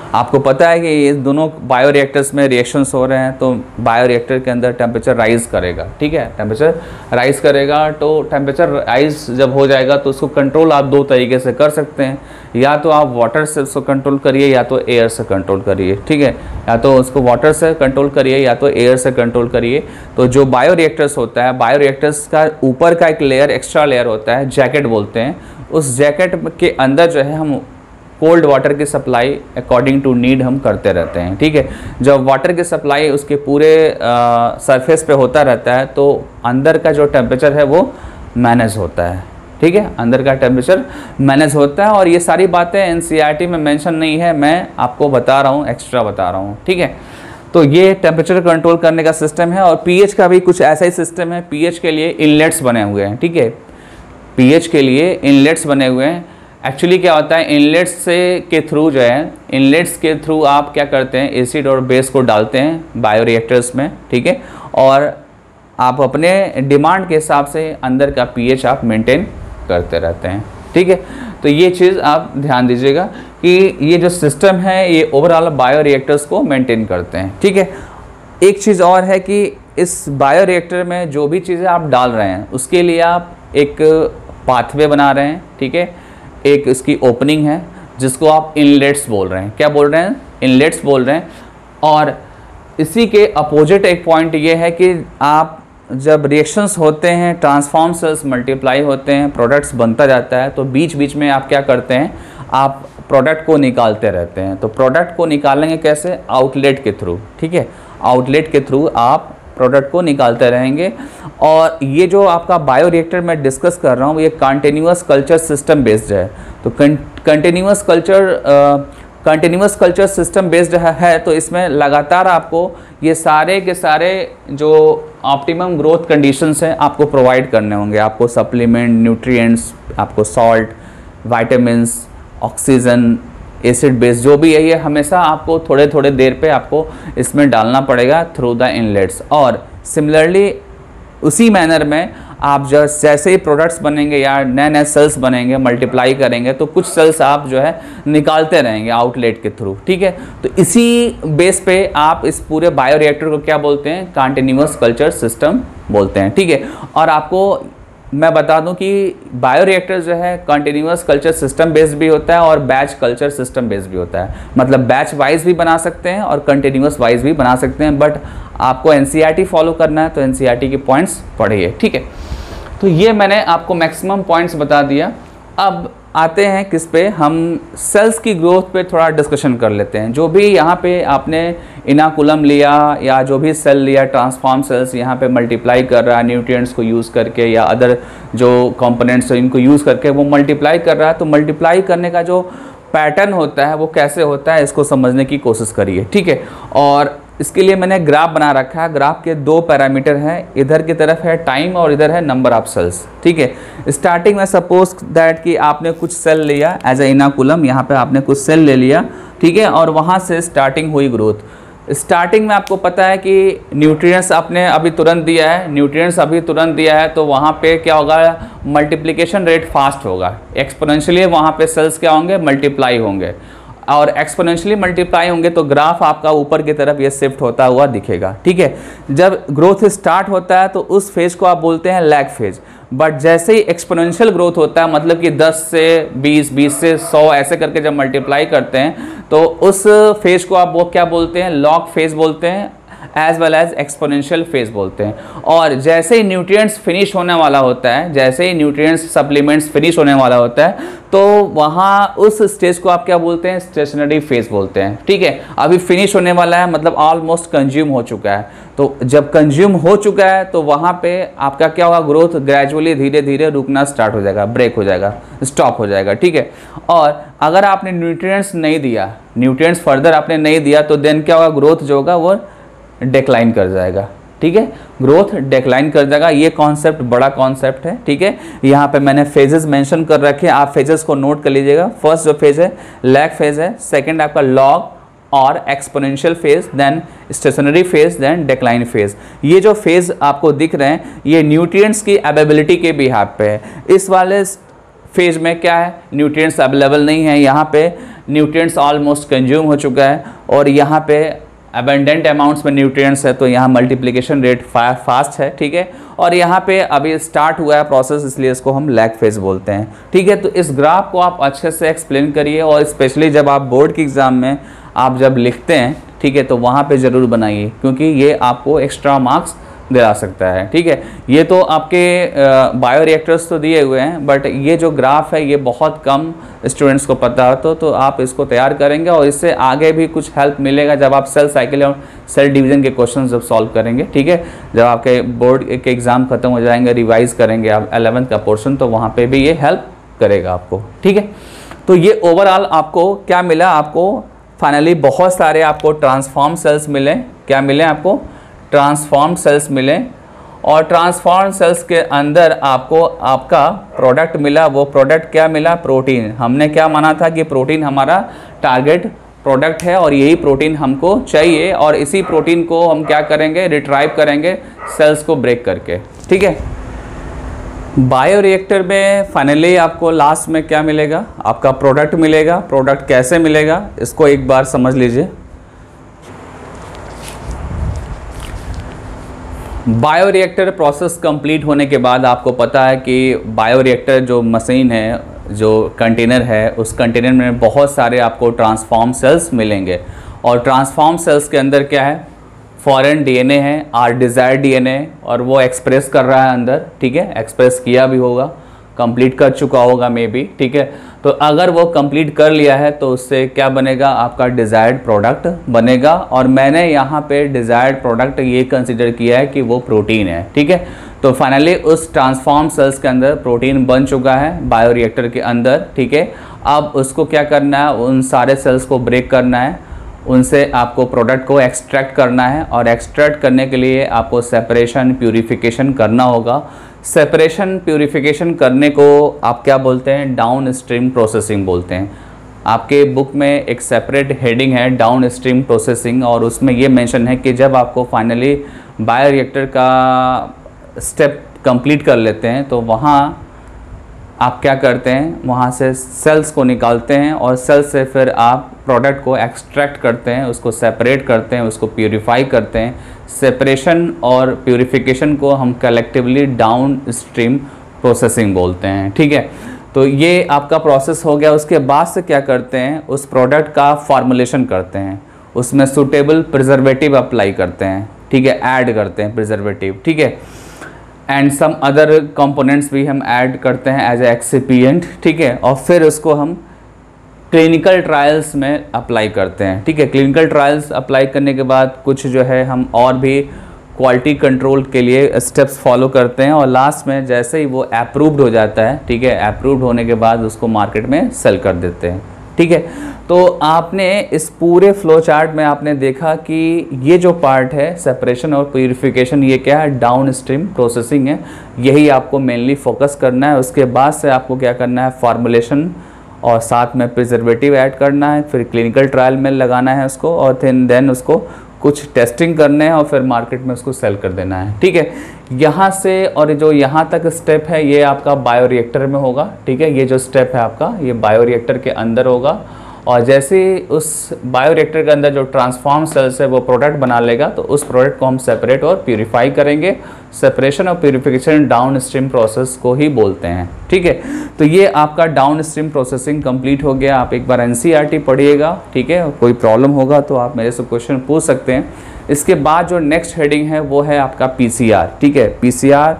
आपको पता है कि ये दोनों बायोरिएक्टर्स में रिएक्शंस हो रहे हैं तो बायोरिएक्टर के अंदर टेम्परेचर राइज करेगा, ठीक है। टेम्परेचर राइज करेगा तो टेम्परेचर राइज जब हो जाएगा तो उसको कंट्रोल आप दो तरीके से कर सकते हैं, या तो आप वाटर से उसको कंट्रोल करिए या तो एयर से कंट्रोल करिए, ठीक है। या तो उसको वाटर से कंट्रोल करिए या तो एयर से कंट्रोल करिए। तो जो बायोरिएक्टर्स होता है, बायोरिएक्टर्स का ऊपर का एक लेयर, एक्स्ट्रा लेयर होता है, जैकेट बोलते हैं। उस जैकेट के अंदर जो है हम कोल्ड वाटर की सप्लाई अकॉर्डिंग टू नीड हम करते रहते हैं, ठीक है। जब वाटर की सप्लाई उसके पूरे सरफेस पे होता रहता है तो अंदर का जो टेम्परेचर है वो मैनेज होता है, ठीक है। अंदर का टेम्परेचर मैनेज होता है और ये सारी बातें एनसीईआरटी में मेंशन नहीं है, मैं आपको बता रहा हूँ, एक्स्ट्रा बता रहा हूँ, ठीक है। तो ये टेम्परेचर कंट्रोल करने का सिस्टम है और पीएच का भी कुछ ऐसा ही सिस्टम है। पीएच के लिए इनलेट्स बने हुए हैं, ठीक है। पीएच के लिए इनलेट्स बने हुए हैं। एक्चुअली क्या होता है, इनलेट्स से के थ्रू जो है, इनलेट्स के थ्रू आप क्या करते हैं, एसिड और बेस को डालते हैं बायोरिएक्टर्स में, ठीक है। और आप अपने डिमांड के हिसाब से अंदर का पीएच आप मेंटेन करते रहते हैं, ठीक है। तो ये चीज़ आप ध्यान दीजिएगा कि ये जो सिस्टम है ये ओवरऑल बायोरिएक्टर्स को मेंटेन करते हैं, ठीक है। एक चीज़ और है कि इस बायोरिएक्टर में जो भी चीज़ें आप डाल रहे हैं उसके लिए आप एक पाथवे बना रहे हैं, ठीक है। एक इसकी ओपनिंग है जिसको आप इनलेट्स बोल रहे हैं। क्या बोल रहे हैं? इनलेट्स बोल रहे हैं। और इसी के अपोजिट एक पॉइंट ये है कि आप जब रिएक्शंस होते हैं, ट्रांसफॉर्म सेल्स मल्टीप्लाई होते हैं, प्रोडक्ट्स बनता जाता है, तो बीच बीच में आप क्या करते हैं, आप प्रोडक्ट को निकालते रहते हैं। तो प्रोडक्ट को निकालेंगे कैसे? आउटलेट के थ्रू, ठीक है, आउटलेट के थ्रू आप प्रोडक्ट को निकालते रहेंगे। और ये जो आपका बायोरिएक्टर मैं डिस्कस कर रहा हूँ ये कंटिन्यूअस कल्चर सिस्टम बेस्ड है। तो कंटिन्यूअस कल्चर सिस्टम बेस्ड है, तो इसमें लगातार आपको ये सारे के सारे जो ऑप्टिमम ग्रोथ कंडीशंस हैं आपको प्रोवाइड करने होंगे। आपको सप्लीमेंट, न्यूट्रिएंट्स, आपको salt, vitamins, oxygen, acid base जो भी है, ये हमेशा आपको थोड़े थोड़े देर पे आपको इसमें डालना पड़ेगा थ्रू द इनलेट्स। और सिमिलरली उसी मैनर में आप जैसे ही प्रोडक्ट्स बनेंगे या नए नए सेल्स बनेंगे, मल्टीप्लाई करेंगे, तो कुछ सेल्स आप जो है निकालते रहेंगे आउटलेट के थ्रू, ठीक है। तो इसी बेस पे आप इस पूरे बायोरिएक्टर को क्या बोलते हैं? कंटिन्यूअस कल्चर सिस्टम बोलते हैं, ठीक है। और आपको मैं बता दूं कि बायोरिएक्टर जो है कंटिन्यूअस कल्चर सिस्टम बेस्ड भी होता है और बैच कल्चर सिस्टम बेस्ड भी होता है। मतलब बैच वाइज भी बना सकते हैं और कंटिन्यूअस वाइज भी बना सकते हैं, बट आपको एनसीईआरटी फॉलो करना है तो एनसीईआरटी के पॉइंट्स पढ़िए, ठीक है। तो ये मैंने आपको मैक्सिमम पॉइंट्स बता दिया। अब आते हैं किस पे, हम सेल्स की ग्रोथ पे थोड़ा डिस्कशन कर लेते हैं। जो भी यहाँ पे आपने इनाकुलम लिया या जो भी सेल लिया, ट्रांसफॉर्म सेल्स यहाँ पे मल्टीप्लाई कर रहा है न्यूट्रिएंट्स को यूज़ करके या अदर जो कंपोनेंट्स हैं इनको यूज़ करके वो मल्टीप्लाई कर रहा है। तो मल्टीप्लाई करने का जो पैटर्न होता है वो कैसे होता है, इसको समझने की कोशिश करिए, ठीक है। और इसके लिए मैंने ग्राफ बना रखा है। ग्राफ के दो पैरामीटर हैं, इधर की तरफ है टाइम और इधर है नंबर ऑफ सेल्स, ठीक है। स्टार्टिंग में सपोज दैट कि आपने कुछ सेल लिया एज ए इनाकुलम, यहाँ पे आपने कुछ सेल ले लिया, ठीक है, और वहाँ से स्टार्टिंग हुई ग्रोथ। स्टार्टिंग में आपको पता है कि न्यूट्रिएंट्स आपने अभी तुरंत दिया है, तो वहाँ पे क्या होगा, मल्टीप्लिकेशन रेट फास्ट होगा, एक्सपोनेंशियली वहाँ पे सेल्स क्या होंगे, मल्टीप्लाई होंगे। और एक्सपोनेंशियली मल्टीप्लाई होंगे तो ग्राफ आपका ऊपर की तरफ ये शिफ्ट होता हुआ दिखेगा, ठीक है। जब ग्रोथ स्टार्ट होता है तो उस फेज को आप बोलते हैं लैग फेज। बट जैसे ही एक्सपोनेंशियल ग्रोथ होता है, मतलब कि 10 से 20, 20 से 100 ऐसे करके जब मल्टीप्लाई करते हैं तो उस फेज को आप वो क्या बोलते हैं, लॉग फेज बोलते हैं, as well as exponential phase बोलते हैं। और जैसे ही न्यूट्रिएंट्स फिनिश होने वाला होता है, जैसे ही न्यूट्रिएंट्स सप्लीमेंट्स फिनिश होने वाला होता है, तो वहाँ उस स्टेज को आप क्या बोलते हैं, स्टेशनरी फेज बोलते हैं, ठीक है। अभी फिनिश होने वाला है, मतलब ऑलमोस्ट कंज्यूम हो चुका है। तो जब कंज्यूम हो चुका है तो वहाँ पे आपका क्या होगा, ग्रोथ ग्रेजुअली धीरे धीरे रुकना स्टार्ट हो जाएगा, ब्रेक हो जाएगा, स्टॉप हो जाएगा, ठीक है। और अगर आपने न्यूट्रिएंट्स नहीं दिया, न्यूट्रिएंट्स फर्दर आपने नहीं दिया, तो देन क्या होगा, ग्रोथ जो होगा वो डिक्लाइन कर जाएगा, ठीक है, ग्रोथ डिक्लाइन कर जाएगा। ये कॉन्सेप्ट बड़ा कॉन्सेप्ट है, ठीक है। यहाँ पे मैंने फेजेस मेंशन कर रखे हैं, आप फेजेस को नोट कर लीजिएगा। फर्स्ट जो फेज है लैग फेज है, सेकंड आपका लॉग और exponential phase, then stationary phase, then decline phase. ये जो फेज आपको दिख रहे हैं ये न्यूट्रिएंट्स की अवेलेबिलिटी के बिहाफ पे है। इस वाले फेज में क्या है, न्यूट्रिएंट्स अवेलेबल नहीं है, यहाँ पे न्यूट्रिएंट्स ऑलमोस्ट कंज्यूम हो चुका है और यहाँ पे अबेंडेंट अमाउंट्स में न्यूट्रिएंट्स है, तो यहाँ मल्टीप्लिकेशन रेट फास्ट है, ठीक है। और यहाँ पे अभी स्टार्ट हुआ है प्रोसेस, इसलिए इसको हम लैग फेज बोलते हैं, ठीक है। तो इस ग्राफ को आप अच्छे से एक्सप्लेन करिए और स्पेशली जब आप बोर्ड के एग्ज़ाम में आप जब लिखते हैं, ठीक है, तो वहाँ पे ज़रूर बनाइए, क्योंकि ये आपको एक्स्ट्रा मार्क्स दिला सकता है, ठीक है। ये तो आपके बायोरिएक्टर्स तो दिए हुए हैं, बट ये जो ग्राफ है ये बहुत कम स्टूडेंट्स को पता हो, तो आप इसको तैयार करेंगे और इससे आगे भी कुछ हेल्प मिलेगा जब आप सेल साइकिल और सेल डिवीज़न के क्वेश्चन जब सॉल्व करेंगे, ठीक है। जब आपके बोर्ड के एग्ज़ाम खत्म हो जाएंगे, रिवाइज करेंगे आप 11th का पोर्शन, तो वहाँ पर भी ये हेल्प करेगा आपको, ठीक है। तो ये ओवरऑल आपको क्या मिला, आपको फाइनली बहुत सारे आपको ट्रांसफॉर्म सेल्स मिले। क्या मिले आपको, ट्रांसफॉर्म सेल्स मिले। और ट्रांसफॉर्म सेल्स के अंदर आपको आपका प्रोडक्ट मिला। वो प्रोडक्ट क्या मिला, प्रोटीन। हमने क्या माना था कि प्रोटीन हमारा टारगेट प्रोडक्ट है और यही प्रोटीन हमको चाहिए, और इसी प्रोटीन को हम क्या करेंगे, रिट्राइव करेंगे सेल्स को ब्रेक करके, ठीक है। बायोरिएक्टर में फाइनली आपको लास्ट में क्या मिलेगा, आपका प्रोडक्ट मिलेगा। प्रोडक्ट कैसे मिलेगा इसको एक बार समझ लीजिए। बायोरिएक्टर प्रोसेस कंप्लीट होने के बाद आपको पता है कि बायोरिएक्टर जो मशीन है जो कंटेनर है उस कंटेनर में बहुत सारे आपको ट्रांसफॉर्म सेल्स मिलेंगे। और ट्रांसफॉर्म सेल्स के अंदर क्या है, फॉरेन डीएनए है, आर डिज़ायर डीएनए, और वो एक्सप्रेस कर रहा है अंदर, ठीक है, एक्सप्रेस किया भी होगा, कंप्लीट कर चुका होगा मे बी, ठीक है। तो अगर वो कंप्लीट कर लिया है तो उससे क्या बनेगा, आपका डिज़ायर्ड प्रोडक्ट बनेगा। और मैंने यहाँ पे डिज़ायर्ड प्रोडक्ट ये कंसिडर किया है कि वो प्रोटीन है, ठीक है। तो फाइनली उस ट्रांसफॉर्म सेल्स के अंदर प्रोटीन बन चुका है बायोरिएक्टर के अंदर, ठीक है। अब उसको क्या करना है, उन सारे सेल्स को ब्रेक करना है, उनसे आपको प्रोडक्ट को एक्सट्रैक्ट करना है, और एक्सट्रैक्ट करने के लिए आपको सेपरेशन प्यूरिफिकेशन करना होगा। सेपरेशन प्यूरिफिकेशन करने को आप क्या बोलते हैं, डाउन स्ट्रीम प्रोसेसिंग बोलते हैं। आपके बुक में एक सेपरेट हेडिंग है डाउन स्ट्रीम प्रोसेसिंग, और उसमें ये मेंशन है कि जब आपको फाइनली बायोरिएक्टर का स्टेप कंप्लीट कर लेते हैं तो वहाँ आप क्या करते हैं, वहाँ से सेल्स को निकालते हैं, और सेल्स से फिर आप प्रोडक्ट को एक्सट्रैक्ट करते हैं, उसको सेपरेट करते हैं, उसको प्यूरिफाई करते हैं। सेपरेशन और प्यूरिफिकेशन को हम कलेक्टिवली डाउन स्ट्रीम प्रोसेसिंग बोलते हैं, ठीक है। तो ये आपका प्रोसेस हो गया। उसके बाद से क्या करते हैं, उस प्रोडक्ट का फॉर्मुलेशन करते हैं, उसमें सूटेबल प्रिजर्वेटिव अप्लाई करते हैं, ठीक है, ऐड करते हैं प्रिजर्वेटिव, ठीक है, एंड सम अदर कंपोनेंट्स भी हम ऐड करते हैं एज ए एक्सिपिएंट, ठीक है। और फिर उसको हम क्लिनिकल ट्रायल्स में अप्लाई करते हैं, ठीक है। क्लिनिकल ट्रायल्स अप्लाई करने के बाद कुछ जो है हम और भी क्वालिटी कंट्रोल के लिए स्टेप्स फॉलो करते हैं, और लास्ट में जैसे ही वो अप्रूव्ड हो जाता है, ठीक है, अप्रूव्ड होने के बाद उसको मार्केट में सेल कर देते हैं, ठीक है। तो आपने इस पूरे फ्लो चार्ट में आपने देखा कि ये जो पार्ट है सेपरेशन और प्यूरिफिकेशन, ये क्या है, डाउन स्ट्रीम प्रोसेसिंग है, यही आपको मेनली फोकस करना है। उसके बाद से आपको क्या करना है, फार्मुलेशन और साथ में प्रिजर्वेटिव ऐड करना है, फिर क्लिनिकल ट्रायल में लगाना है उसको, और देन उसको कुछ टेस्टिंग करने हैं, और फिर मार्केट में उसको सेल कर देना है, ठीक है। यहाँ से और जो यहाँ तक स्टेप है ये आपका बायोरिएक्टर में होगा, ठीक है। ये जो स्टेप है आपका ये बायोरिएक्टर के अंदर होगा, और जैसे उस बायोरिएक्टर के अंदर जो ट्रांसफॉर्म सेल्स है वो प्रोडक्ट बना लेगा, तो उस प्रोडक्ट को हम सेपरेट और प्यूरिफाई करेंगे। सेपरेशन और प्यूरिफिकेशन डाउन स्ट्रीम प्रोसेस को ही बोलते हैं, ठीक है। तो ये आपका डाउन स्ट्रीम प्रोसेसिंग कंप्लीट हो गया। आप एक बार एनसीईआरटी पढ़िएगा, ठीक है। कोई प्रॉब्लम होगा तो आप मेरे से क्वेश्चन पूछ सकते हैं। इसके बाद जो नेक्स्ट हेडिंग है वो है आपका पीसीआर, ठीक है। पीसीआर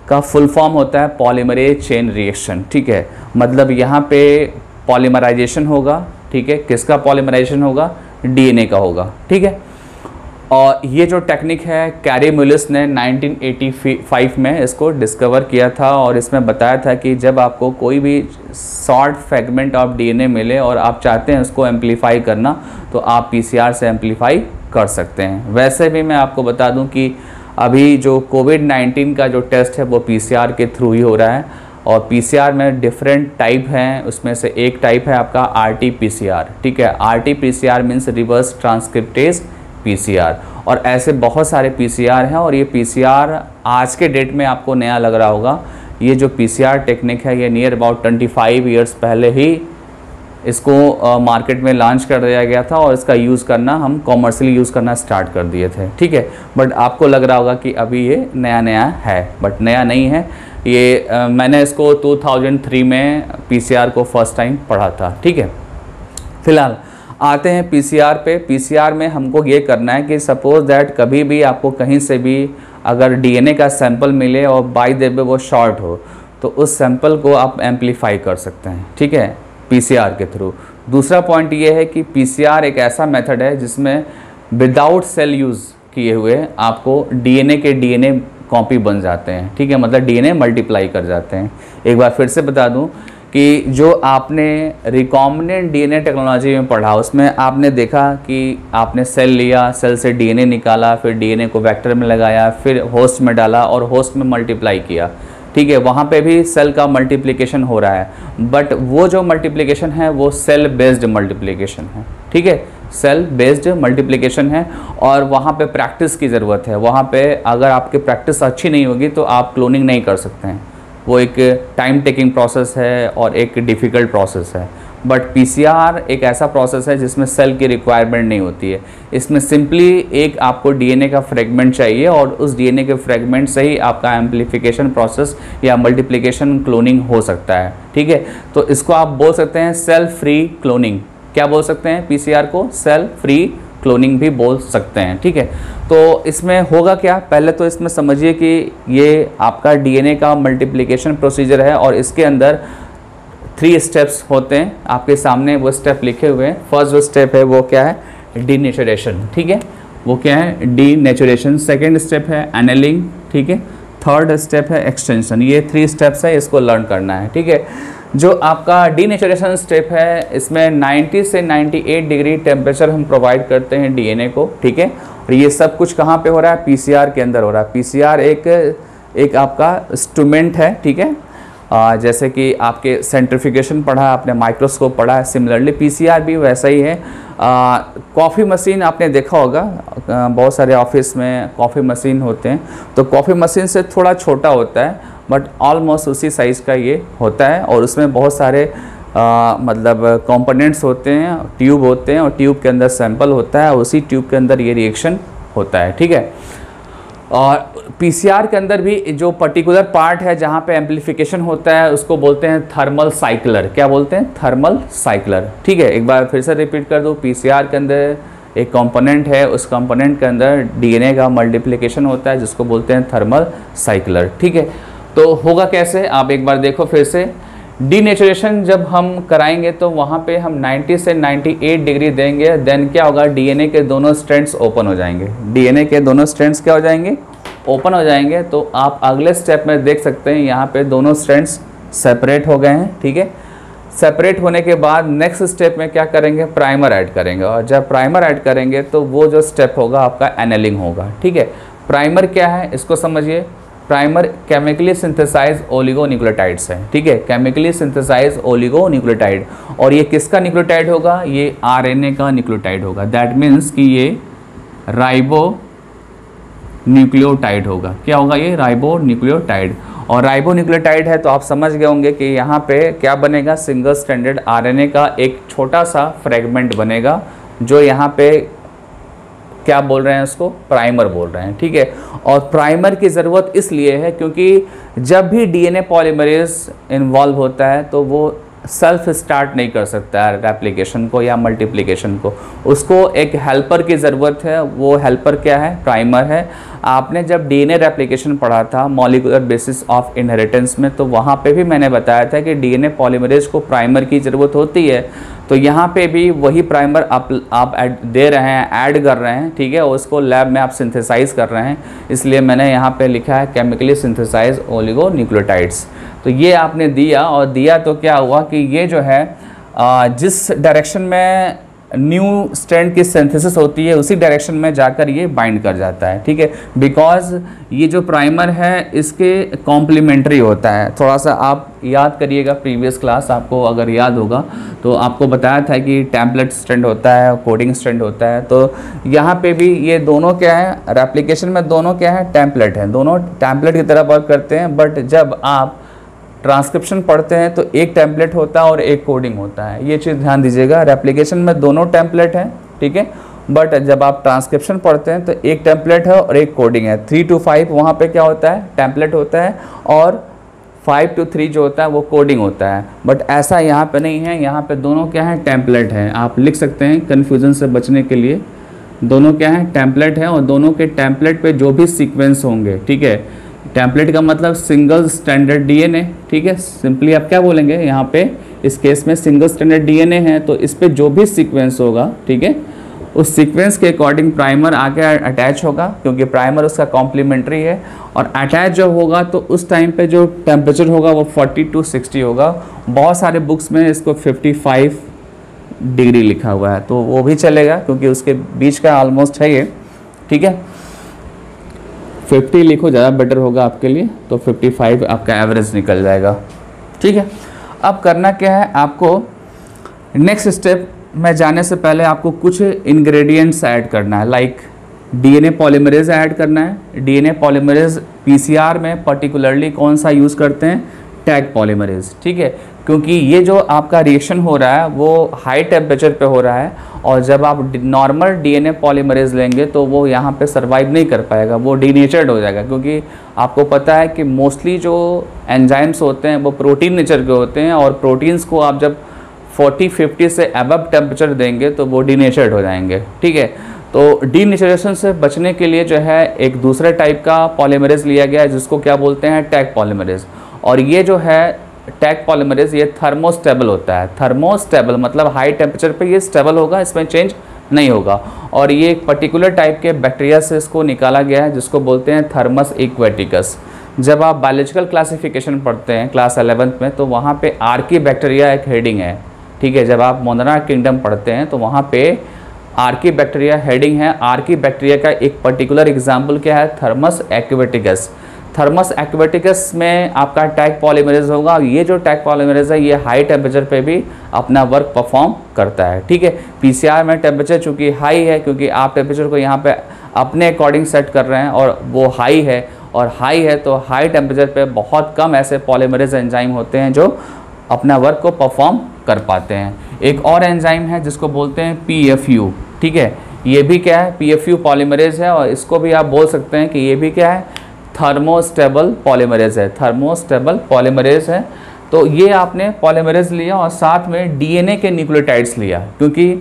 का फुल फॉर्म होता है पॉलीमरेज चेन रिएक्शन, ठीक है। मतलब यहाँ पे पॉलीमराइजेशन होगा, ठीक है। किसका पॉलीमराइजेशन होगा, डीएनए का होगा, ठीक है। और ये जो टेक्निक है कैरी मुलिस ने 1985 में इसको डिस्कवर किया था, और इसमें बताया था कि जब आपको कोई भी शॉर्ट फ्रेगमेंट ऑफ डीएनए मिले और आप चाहते हैं उसको एम्पलीफाई करना, तो आप पीसीआर से एम्पलीफाई कर सकते हैं। वैसे भी मैं आपको बता दूं कि अभी जो कोविड-19 का जो टेस्ट है वो पीसीआर के थ्रू ही हो रहा है, और पीसीआर में डिफरेंट टाइप हैं। उसमें से एक टाइप है आपका आरटी-पीसीआर, ठीक है। RT-PCR means reverse transcriptase PCR, और ऐसे बहुत सारे पीसीआर हैं। और ये पीसीआर आज के डेट में आपको नया लग रहा होगा। ये जो पीसीआर टेक्निक है ये नियर अबाउट 25 ईयर्स पहले ही इसको मार्केट में लॉन्च कर दिया गया था, और इसका यूज़ करना हम कॉमर्शियली यूज़ करना स्टार्ट कर दिए थे, ठीक है। बट आपको लग रहा होगा कि अभी ये नया नया है, बट नया नहीं है ये। मैंने इसको 2003 में पीसीआर को फर्स्ट टाइम पढ़ा था, ठीक है। फिलहाल आते हैं पीसीआर पे। पीसीआर में हमको ये करना है कि सपोज दैट कभी भी आपको कहीं से भी अगर डीएनए का सैंपल मिले और बाय द वे वो शॉर्ट हो, तो उस सैंपल को आप एम्पलीफाई कर सकते हैं, ठीक है, पीसीआर के थ्रू। दूसरा पॉइंट ये है कि पीसीआर एक ऐसा मेथड है जिसमें विदाउट सेल यूज़ किए हुए आपको डीएनए के डीएनए कॉपी बन जाते हैं, ठीक है। मतलब डीएनए मल्टीप्लाई कर जाते हैं। एक बार फिर से बता दूं कि जो आपने रिकॉम्बिनेंट डीएनए टेक्नोलॉजी में पढ़ा उसमें आपने देखा कि आपने सेल लिया, सेल से डीएनए निकाला, फिर डीएनए को वेक्टर में लगाया, फिर होस्ट में डाला और होस्ट में मल्टीप्लाई किया, ठीक है। वहाँ पे भी सेल का मल्टीप्लिकेशन हो रहा है, बट वो जो मल्टीप्लिकेशन है वो सेल बेस्ड मल्टीप्लिकेशन है, ठीक है, सेल बेस्ड मल्टीप्लिकेशन है। और वहाँ पे प्रैक्टिस की ज़रूरत है। वहाँ पे अगर आपकी प्रैक्टिस अच्छी नहीं होगी तो आप क्लोनिंग नहीं कर सकते हैं। वो एक टाइम टेकिंग प्रोसेस है और एक डिफ़िकल्ट प्रोसेस है। बट पीसीआर एक ऐसा प्रोसेस है जिसमें सेल की रिक्वायरमेंट नहीं होती है। इसमें सिंपली एक आपको डीएनए का फ्रेगमेंट चाहिए और उस डीएनए के फ्रेगमेंट से ही आपका एम्प्लीफिकेशन प्रोसेस या मल्टीप्लिकेशन क्लोनिंग हो सकता है। ठीक है, तो इसको आप बोल सकते हैं सेल फ्री क्लोनिंग। क्या बोल सकते हैं पीसीआर को? सेल फ्री क्लोनिंग भी बोल सकते हैं। ठीक है, तो इसमें होगा क्या, पहले तो इसमें समझिए कि ये आपका डीएनए का मल्टीप्लिकेशन प्रोसीजर है और इसके अंदर 3 स्टेप्स होते हैं। आपके सामने वो स्टेप लिखे हुए हैं। फर्स्ट जो स्टेप है वो क्या है? डीनेचुरेशन। ठीक है, वो क्या है? डीनेचुरेशन। सेकेंड स्टेप है एनेलिंग। ठीक है, थर्ड स्टेप है एक्सटेंशन। ये 3 स्टेप्स है, इसको लर्न करना है। ठीक है, जो आपका डीनेचुरेशन स्टेप है इसमें 90 से 98 डिग्री टेम्परेचर हम प्रोवाइड करते हैं डीएनए को। ठीक है, और ये सब कुछ कहाँ पे हो रहा है? पीसीआर के अंदर हो रहा है। पीसीआर एक आपका इंस्ट्रूमेंट है। ठीक है, जैसे कि आपके सेंट्रिफिकेशन पढ़ा है आपने, माइक्रोस्कोप पढ़ा है, सिमिलरली पीसीआर भी वैसा ही है। कॉफ़ी मशीन आपने देखा होगा, बहुत सारे ऑफिस में कॉफ़ी मशीन होते हैं, तो कॉफ़ी मशीन से थोड़ा छोटा होता है बट ऑलमोस्ट उसी साइज़ का ये होता है और उसमें बहुत सारे मतलब कंपोनेंट्स होते हैं, ट्यूब होते हैं और ट्यूब के अंदर सैंपल होता है और उसी ट्यूब के अंदर ये रिएक्शन होता है। ठीक है, और पीसीआर के अंदर भी जो पर्टिकुलर पार्ट है जहाँ पे एम्प्लीफिकेशन होता है उसको बोलते हैं थर्मल साइक्लर। क्या बोलते हैं? Thermal cycler. ठीक है, एक बार फिर से रिपीट कर दूँ, पीसीआर के अंदर एक कंपोनेंट है, उस कंपोनेंट के अंदर डीएनए का मल्टीप्लिकेशन होता है जिसको बोलते हैं थर्मल साइक्लर। ठीक है, तो होगा कैसे आप एक बार देखो फिर से। डीनेचुरेशन जब हम कराएंगे तो वहाँ पे हम 90 से 98 डिग्री देंगे, देन क्या होगा? डीएनए के दोनों स्ट्रैंड्स ओपन हो जाएंगे। डीएनए के दोनों स्ट्रैंड्स क्या हो जाएंगे? ओपन हो जाएंगे। तो आप अगले स्टेप में देख सकते हैं यहाँ पे दोनों स्ट्रैंड्स सेपरेट हो गए हैं। ठीक है, सेपरेट होने के बाद नेक्स्ट स्टेप में क्या करेंगे? प्राइमर ऐड करेंगे और जब प्राइमर ऐड करेंगे तो वो जो स्टेप होगा आपका एनेलिंग होगा। ठीक है, प्राइमर क्या है इसको समझिए। प्राइमर केमिकली सिंथेसाइज ओलिगोन्यूक्लियोटाइड्स है। ठीक है, केमिकली सिंथेसाइज ओलिगोन्यूक्लियोटाइड, और ये किसका न्यूक्लियोटाइड होगा? ये आरएनए का न्यूक्लियोटाइड होगा। दैट मीन्स कि ये राइबो न्यूक्लियोटाइड होगा। क्या होगा? ये राइबो न्यूक्लियोटाइड। और राइबो न्यूक्लियोटाइड है तो आप समझ गए होंगे कि यहाँ पे क्या बनेगा? सिंगल स्ट्रैंडेड आरएनए का एक छोटा सा फ्रेगमेंट बनेगा जो यहाँ पे क्या बोल रहे हैं? उसको प्राइमर बोल रहे हैं। ठीक है, और प्राइमर की ज़रूरत इसलिए है क्योंकि जब भी डीएनए पॉलीमरेज इन्वॉल्व होता है तो वो सेल्फ स्टार्ट नहीं कर सकता है रेप्लिकेशन को या मल्टीप्लिकेशन को, उसको एक हेल्पर की ज़रूरत है। वो हेल्पर क्या है? प्राइमर है। आपने जब डीएनए रेप्लिकेशन पढ़ा था मॉलिक्यूलर बेसिस ऑफ इनहेरिटेंस में, तो वहाँ पे भी मैंने बताया था कि डीएनए पॉलीमरेज को प्राइमर की ज़रूरत होती है। तो यहाँ पे भी वही प्राइमर आप दे रहे हैं, ऐड कर रहे हैं। ठीक है, उसको लैब में आप सिंथेसाइज कर रहे हैं, इसलिए मैंने यहाँ पे लिखा है केमिकली सिंथेसाइज ओलिगोन्यूक्लियोटाइड्स। तो ये आपने दिया, और दिया तो क्या हुआ कि ये जो है जिस डायरेक्शन में न्यू स्ट्रैंड की सिंथेसिस होती है उसी डायरेक्शन में जाकर ये बाइंड कर जाता है। ठीक है, बिकॉज ये जो प्राइमर है इसके कॉम्प्लीमेंट्री होता है। थोड़ा सा आप याद करिएगा, प्रीवियस क्लास आपको अगर याद होगा तो आपको बताया था कि टेम्पलेट स्ट्रैंड होता है, कोडिंग स्ट्रैंड होता है। तो यहाँ पे भी ये दोनों क्या है? रेप्लिकेशन में दोनों क्या है? टेम्पलेट हैं, दोनों टेम्पलेट की तरह वर्क करते हैं। बट जब आप ट्रांसक्रिप्शन पढ़ते हैं तो एक टेम्पलेट होता है और एक कोडिंग होता है। ये चीज़ ध्यान दीजिएगा, रेप्लिकेशन में दोनों टेम्पलेट हैं। ठीक है, बट जब आप ट्रांसक्रिप्शन पढ़ते हैं तो एक टेम्पलेट है और एक कोडिंग है। 3 to 5 वहाँ पे क्या होता है? टेम्पलेट होता है, और 5 to 3 जो होता है वो कोडिंग होता है। बट ऐसा यहाँ पे नहीं है, यहाँ पे दोनों क्या है? टेम्पलेट है। आप लिख सकते हैं कन्फ्यूज़न से बचने के लिए, दोनों क्या है? टेम्पलेट है, और दोनों के टेम्पलेट पे जो भी सीक्वेंस होंगे, ठीक है, टेम्पलेट का मतलब सिंगल स्टैंडर्ड डीएनए। ठीक है, सिंपली आप क्या बोलेंगे यहाँ पे? इस केस में सिंगल स्टैंडर्ड डीएनए है तो इस पे जो भी सीक्वेंस होगा, ठीक है, उस सीक्वेंस के अकॉर्डिंग प्राइमर आके अटैच होगा, क्योंकि प्राइमर उसका कॉम्प्लीमेंट्री है। और अटैच जब होगा तो उस टाइम पे जो टेम्परेचर होगा वो 40 to 60 होगा। बहुत सारे बुक्स में इसको 55 डिग्री लिखा हुआ है, तो वो भी चलेगा क्योंकि उसके बीच का ऑलमोस्ट है ये। ठीक है, 50 लिखो, ज़्यादा बेटर होगा आपके लिए, तो 55 आपका एवरेज निकल जाएगा। ठीक है, अब करना क्या है आपको? नेक्स्ट स्टेप में जाने से पहले आपको कुछ इंग्रेडिएंट्स ऐड करना है, लाइक डीएनए पॉलीमरेज ऐड करना है। डीएनए पॉलीमरेज पीसीआर में पर्टिकुलरली कौन सा यूज़ करते हैं? टैग पॉलीमरेज, ठीक है, क्योंकि ये जो आपका रिएक्शन हो रहा है वो हाई टेम्परेचर पे हो रहा है, और जब आप नॉर्मल डीएनए पॉलीमरेज लेंगे तो वो यहाँ पे सर्वाइव नहीं कर पाएगा, वो डीनेचर्ड हो जाएगा। क्योंकि आपको पता है कि मोस्टली जो एंजाइम्स होते हैं वो प्रोटीन नेचर के होते हैं, और प्रोटीन्स को आप जब 40-50 से अबव टेम्परेचर देंगे तो वो डीनेचर्ड हो जाएंगे, ठीक है। तो डीनेचरेशन से बचने के लिए जो है एक दूसरे टाइप का पॉलीमरेज लिया गया है जिसको क्या बोलते हैं, टैग पॉलीमरेज। और ये जो है टैग पॉलीमरेज ये थर्मोस्टेबल होता है। थर्मोस्टेबल मतलब हाई टेम्परेचर पे ये स्टेबल होगा, इसमें चेंज नहीं होगा। और ये एक पर्टिकुलर टाइप के बैक्टीरिया से इसको निकाला गया है जिसको बोलते हैं थर्मस एक्वेटिकस। जब आप बायोलॉजिकल क्लासिफिकेशन पढ़ते हैं क्लास 11th में तो वहाँ पे आर्की बैक्टीरिया एक हेडिंग है, ठीक है। जब आप मोनरा किंगडम पढ़ते हैं तो वहाँ पे आर्की बैक्टीरिया हेडिंग है। आर्की बैक्टीरिया का एक पर्टिकुलर एग्जाम्पल क्या है, थर्मस एक्वेटिकस। थर्मस एक्वेटिकस में आपका टैग पॉलीमरेज होगा। ये जो टैग पॉलीमरेज है ये हाई टेम्परेचर पे भी अपना वर्क परफॉर्म करता है, ठीक है। पीसीआर में टेम्परेचर चूँकि हाई है, क्योंकि आप टेम्परेचर को यहाँ पे अपने अकॉर्डिंग सेट कर रहे हैं और वो हाई है, और हाई है तो हाई टेम्परेचर पे बहुत कम ऐसे पॉलीमरेज एंजाइम होते हैं जो अपना वर्क को परफॉर्म कर पाते हैं। एक और एंजाइम है जिसको बोलते हैं PFU, ठीक है। ये भी क्या है, PFU पॉलीमरेज है, और इसको भी आप बोल सकते हैं कि ये भी क्या है, थर्मोस्टेबल पॉलीमरेज है। थर्मोस्टेबल पॉलीमरेज है। तो ये आपने पॉलीमरेज लिया और साथ में डीएनए के न्यूक्लियोटाइड्स लिया, क्योंकि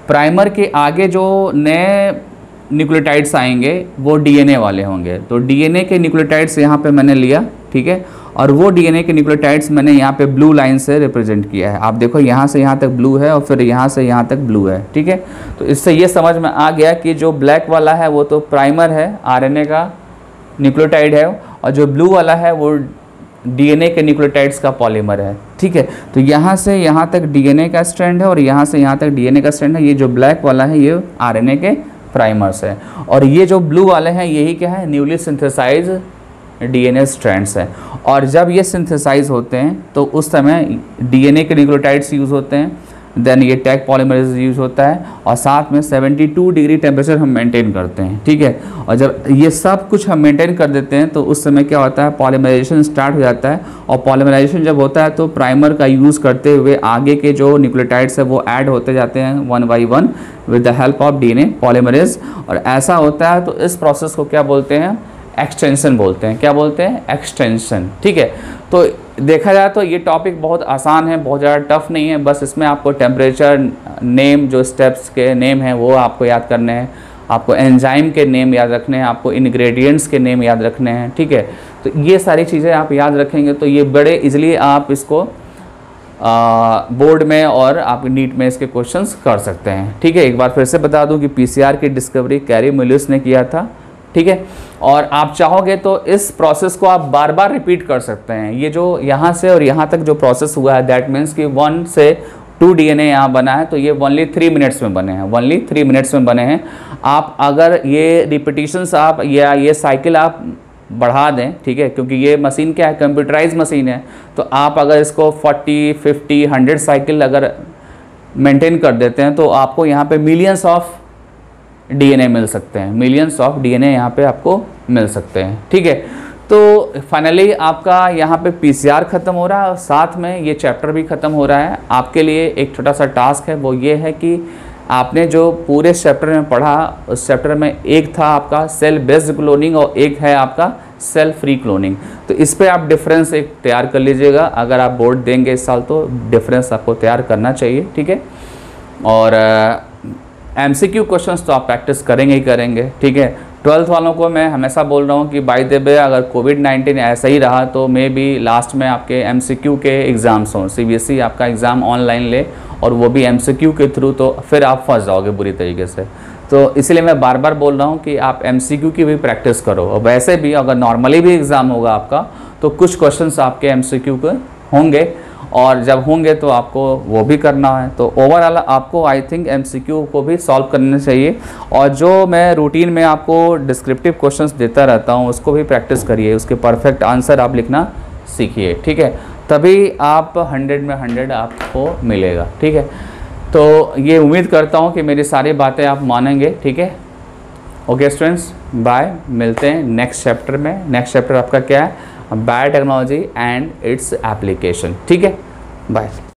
प्राइमर के आगे जो नए न्यूक्लियोटाइड्स आएंगे वो डीएनए वाले होंगे। तो डीएनए के न्यूक्लियोटाइड्स यहाँ पे मैंने लिया, ठीक है। और वो डीएनए के न्यूक्लियोटाइड्स मैंने यहाँ पे ब्लू लाइन से रिप्रेजेंट किया है। आप देखो यहाँ से यहाँ तक ब्लू है और फिर यहाँ से यहाँ तक ब्लू है, ठीक है। तो इससे ये समझ में आ गया कि जो ब्लैक वाला है वो तो प्राइमर है, आरएनए का न्यूक्लियोटाइड है, और जो ब्लू वाला है वो डीएनए के न्यूक्लियोटाइड्स का पॉलीमर है, ठीक है। तो यहाँ से यहाँ तक डीएनए का स्ट्रैंड है और यहाँ से यहाँ तक डीएनए का स्ट्रैंड है। ये जो ब्लैक वाला है ये आरएनए के प्राइमर्स है, और ये जो ब्लू वाले हैं यही क्या है, न्यूली सिंथेसाइज डीएनए स्ट्रैंड्स हैं। और जब ये सिंथेसाइज होते हैं तो उस समय डीएनए के न्यूक्लियोटाइड्स यूज़ होते हैं, देन ये टैग पॉलीमरेज यूज़ होता है, और साथ में 72 डिग्री टेम्परेचर हम मेंटेन करते हैं, ठीक है। और जब ये सब कुछ हम मेंटेन कर देते हैं तो उस समय क्या होता है, पॉलीमराइजेशन स्टार्ट हो जाता है। और पॉलीमराइजेशन जब होता है तो प्राइमर का यूज़ करते हुए आगे के जो न्यूक्लियोटाइड्स है वो ऐड होते जाते हैं 1 by 1 with the help of DNA polymerase. और ऐसा होता है तो इस प्रोसेस को क्या बोलते हैं, एक्सटेंशन बोलते हैं। क्या बोलते हैं, एक्सटेंशन, ठीक है। तो देखा जाए तो ये टॉपिक बहुत आसान है, बहुत ज़्यादा टफ नहीं है। बस इसमें आपको टेम्परेचर नेम, जो स्टेप्स के नेम हैं वो आपको याद करने हैं, आपको एंजाइम के नेम याद रखने हैं, आपको इंग्रेडिएंट्स के नेम याद रखने हैं, ठीक है। तो ये सारी चीज़ें आप याद रखेंगे तो ये बड़े इजीली आप इसको बोर्ड में और आप नीट में इसके क्वेश्चंस कर सकते हैं, ठीक है। एक बार फिर से बता दूं कि पीसीआर की डिस्कवरी कैरी मिलियस ने किया था, ठीक है। और आप चाहोगे तो इस प्रोसेस को आप बार बार रिपीट कर सकते हैं। ये जो यहाँ से और यहाँ तक जो प्रोसेस हुआ है, दैट मीन्स कि 1 से 2 डीएनए यहाँ बना है, तो ये ओनली 3 मिनट्स में बने हैं, ओनली 3 मिनट्स में बने हैं। आप अगर ये रिपीटिशंस आप या ये साइकिल आप बढ़ा दें, ठीक है, क्योंकि ये मशीन क्या है, कंप्यूटराइज मशीन है, तो आप अगर इसको 40, 50, 100 साइकिल अगर मेंटेन कर देते हैं तो आपको यहाँ पे मिलियंस ऑफ डीएनए मिल सकते हैं, मिलियंस ऑफ डीएनए यहाँ पे आपको मिल सकते हैं, ठीक है। तो फाइनली आपका यहाँ पे पीसीआर ख़त्म हो रहा है और साथ में ये चैप्टर भी ख़त्म हो रहा है। आपके लिए एक छोटा सा टास्क है, वो ये है कि आपने जो पूरे चैप्टर में पढ़ा उस चैप्टर में एक था आपका सेल बेस्ड क्लोनिंग और एक है आपका सेल फ्री क्लोनिंग। तो इस पे आप डिफरेंस एक तैयार कर लीजिएगा। अगर आप बोर्ड देंगे इस साल तो डिफरेंस आपको तैयार करना चाहिए, ठीक है। और MCQ क्वेश्चंस तो आप प्रैक्टिस करेंगे ही करेंगे, ठीक है। 12th वालों को मैं हमेशा बोल रहा हूँ कि बाय द वे अगर कोविड-19 ऐसा ही रहा तो मे बी लास्ट में आपके MCQ के एग्ज़ाम्स हों, CBSE आपका एग्ज़ाम ऑनलाइन ले और वो भी MCQ के थ्रू, तो फिर आप फंस जाओगे बुरी तरीके से। तो इसलिए मैं बार बार बोल रहा हूँ कि आप MCQ की भी प्रैक्टिस करो। और वैसे भी अगर नॉर्मली भी एग्ज़ाम होगा आपका तो कुछ क्वेश्चंस आपके MCQ के होंगे, और जब होंगे तो आपको वो भी करना है। तो ओवरऑल आपको आई थिंक MCQ को भी सॉल्व करना चाहिए। और जो मैं रूटीन में आपको डिस्क्रिप्टिव क्वेश्चंस देता रहता हूँ उसको भी प्रैक्टिस करिए, उसके परफेक्ट आंसर आप लिखना सीखिए, ठीक है। तभी आप 100 में 100 आपको मिलेगा, ठीक है। तो ये उम्मीद करता हूँ कि मेरी सारी बातें आप मानेंगे, ठीक है। ओके स्टूडेंट्स, बाय, मिलते हैं नेक्स्ट चैप्टर में। नेक्स्ट चैप्टर आपका क्या है, बायोटेक्नोलॉजी एंड इट्स एप्लीकेशन। ठीक है, बाय।